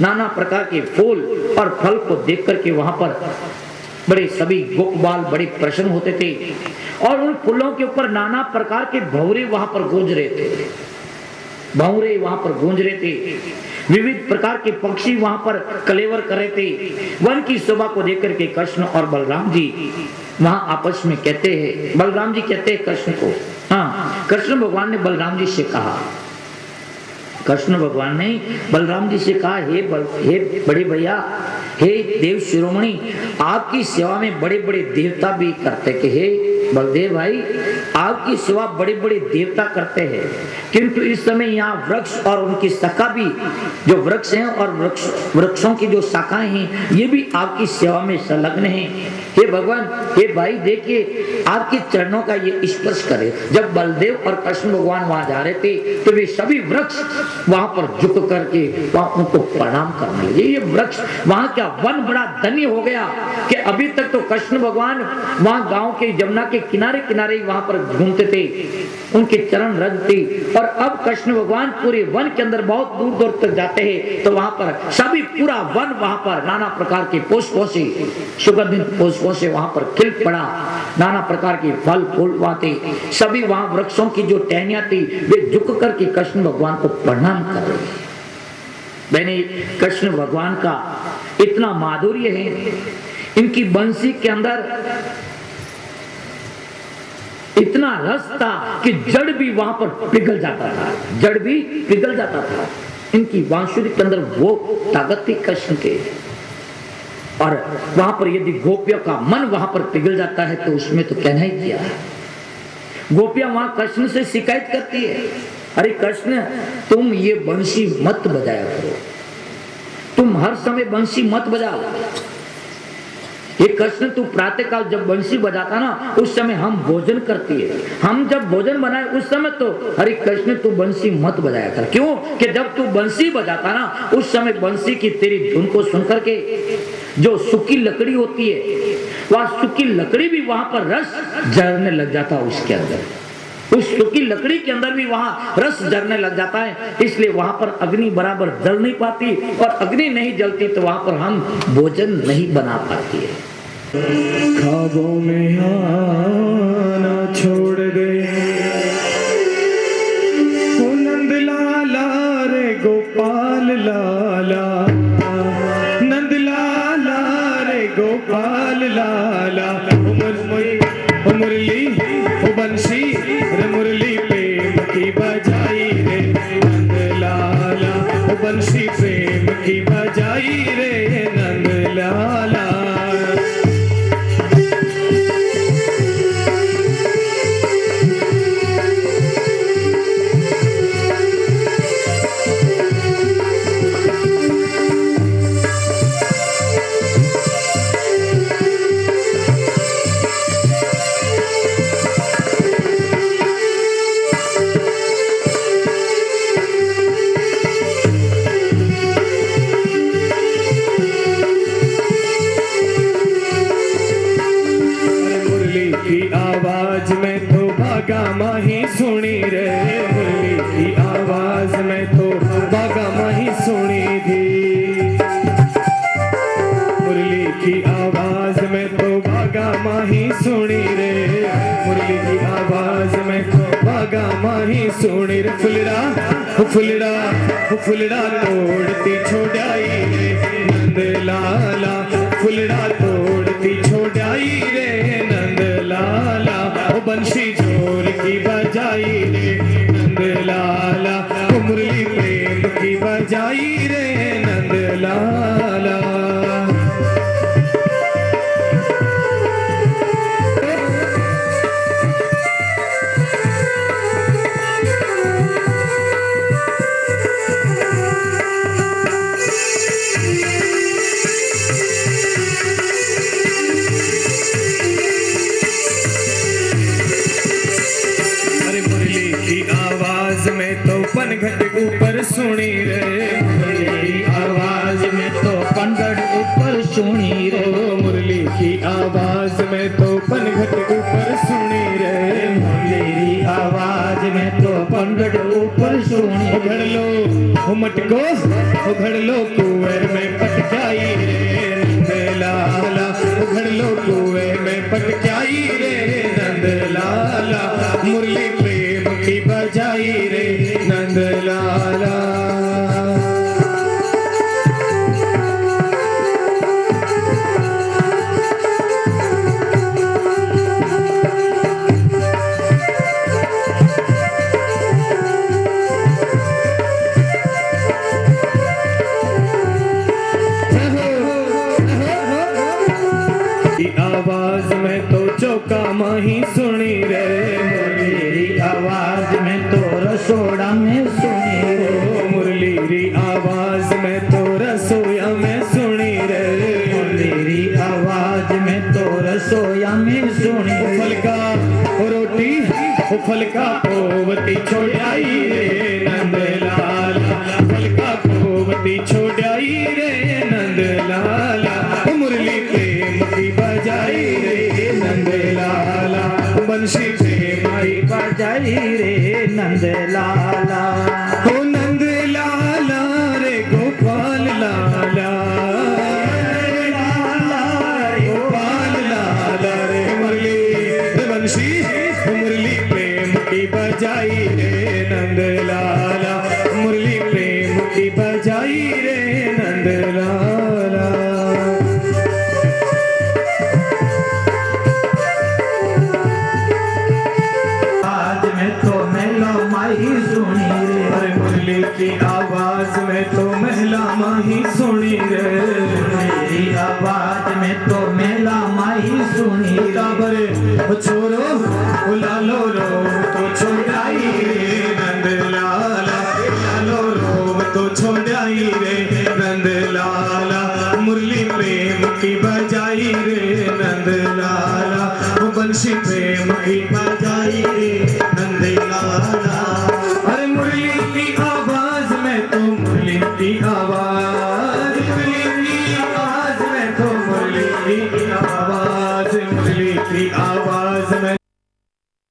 नाना प्रकार के फूल और फल को देख करके वहां पर बड़े सभी गोपबाल बड़े प्रसन्न होते थे और उन फूलों के ऊपर नाना प्रकार के भंवरे वहां पर गूंज रहे थे, भंवरे वहां पर गूंज रहे थे, विविध प्रकार के पक्षी वहां पर कलेवर कर रहे थे। वन की शोभा को देख करके कृष्ण और बलराम जी वहां आपस में कहते हैं, बलराम जी कहते हैं कृष्ण को, हाँ, कृष्ण भगवान ने बलराम जी से कहा, कृष्ण भगवान ने बलराम जी से कहा, हे बड़े भैया, हे देव शिरोमणि, आपकी सेवा में बड़े बड़े देवता भी करते, कि हे बलदेव भाई, आपकी सेवा बड़े बड़े देवता करते हैं, किंतु इस समय यहाँ वृक्ष और उनकी शाखा भी, जो वृक्ष हैं और वृक्षों की जो शाखाएं हैं, ये भी आपकी सेवा में संलग्न हैं। हे भगवान, हे भाई, देखिए आपके चरणों का ये स्पर्श करे। जब बलदेव और कृष्ण भगवान वहां जा रहे थे तो वे सभी वृक्ष वहां पर झुक करके वहां उनको प्रणाम करने लगे। ये वृक्ष वहां क्या वन बड़ा धन्य हो गया कि अभी तक तो कृष्ण भगवान वहां गांव के जमुना के किनारे किनारे वहां पर घूमते थे, उनके चरण रज थे, और अब कृष्ण भगवान पूरे वन के अंदर बहुत दूर दूर तक जाते हैं तो वहां पर सभी पूरा वन वहां पर नाना प्रकार के पुष्पों से, सुगंधित पुष्पों से वहां पर खिल पड़ा, नाना प्रकार के फल फूल वहां थे, सभी वहां वृक्षों की जो टहनियां थी वे झुक करके कृष्ण भगवान को प्रणाम कर रहे। मैंने कृष्ण भगवान का इतना माधुर्य है, इनकी बंसी के अंदर इतना रस था कि जड़ भी वहां पर पिघल जाता था, जड़ भी पिघल जाता था। इनकी बांसुरी के अंदर वो ताकत थी कृष्ण के, और वहां पर यदि गोपियों का मन वहां पर पिघल जाता है तो उसमें तो कहना ही किया। गोपियां वहां कृष्ण से शिकायत करती है अरे कृष्ण तुम ये बंसी मत बजाया करो, तुम हर समय बंसी मत बजाओ। ये कृष्ण तू प्रातः काल जब बंसी बजाता ना उस समय हम भोजन करती है, हम जब भोजन बनाए उस समय तो अरे कृष्ण तू बंसी मत बजाया कर। क्यों कि जब तू बंसी बजाता ना उस समय बंसी की तेरी धुन को सुनकर के जो सूखी लकड़ी होती है वह सूखी लकड़ी भी वहां पर रस जरने लग जाता है, उसके अंदर उस सूखी लकड़ी के अंदर भी वहां रस जलने लग जाता है, इसलिए वहां पर अग्नि बराबर जल नहीं पाती, और अग्नि नहीं जलती तो वहां पर हम भोजन नहीं बना पाती है। ख्वाबों में आना छोड़ दे ओ नंद लाला रे गोपाल लाला, नंद लाला रे गोपाल लाला, ओ मुरली ओ बंसी रे मुरली प्रेम की बजाई रे नंद लाला, ओ बंसी प्रेम की बजाई रे नंद लाला। माही सुनी रे मुरली की आवाज में तो बागा माही सुनी थी, मुरली की आवाज में तो बागा माही सुनी रे, मुरली की आवाज में तो बागा माही सुनी रे। फुलड़ा फुलड़ा फुलड़ा तोड़ती छोड़ाई रे नंद लाला, फुलड़ा तोड़ती छोड़ाई रे नंद लाला, ओ बंसी जोर की बजाई रे नंद लाला, ओ मुरली प्रेम की बजाई रे नंद लाला। पनघट ऊपर सुनी रे मुरली की आवाज में तो पनघट ऊपर सुनी रे, मुरली की आवाज में तो पनघट ऊपर सुनी रे, मुरली की आवाज में तो पनघट ऊपर सुनी। उघड़ लो मटको उघड़ लो कुएं में पटकाई रे नंद लाला, उघड़ लो कुएं में पटकाई रे नंद लाला, मुरली प्रेम की बजाई रे नंद लाला। आवाज में तो चौका माही सुनी रे, मुरली आवाज में तो रसोड़ा में सुनी रे, मुरली री आवाज में तो रसोया में सुनी रे, मुरली आवाज में तो रसोया में सुनी। फलका रोटी फलका पोवती छोड़ाई रे नंद लाला, फलका पोवती छोड़ाई रे नंद लाला, मुरली प्रेम की बजाई रे नंद लाला, बंसी प्रेम की बजाई रे नंद लाला, ओ नंद लाला रे गोपाल लाला, गोपाल लाला रे मुरली बंसी मुरली प्रेम की बजाई रे नंद लाला, मुरली प्रेम की बजाई रे नंद लाला। आज में तो महिला माही सुनी रे, मुरली की आवाज में तो महिला माही सुनी रे, मेरी आवाज में तो महिला माही सुनी रे, छोरो लालो रो तो छोड़ाई रे नंद लाला। बांसुली प्रेम की बजाई रे नंद लाला, बंसी प्रेम की बजाई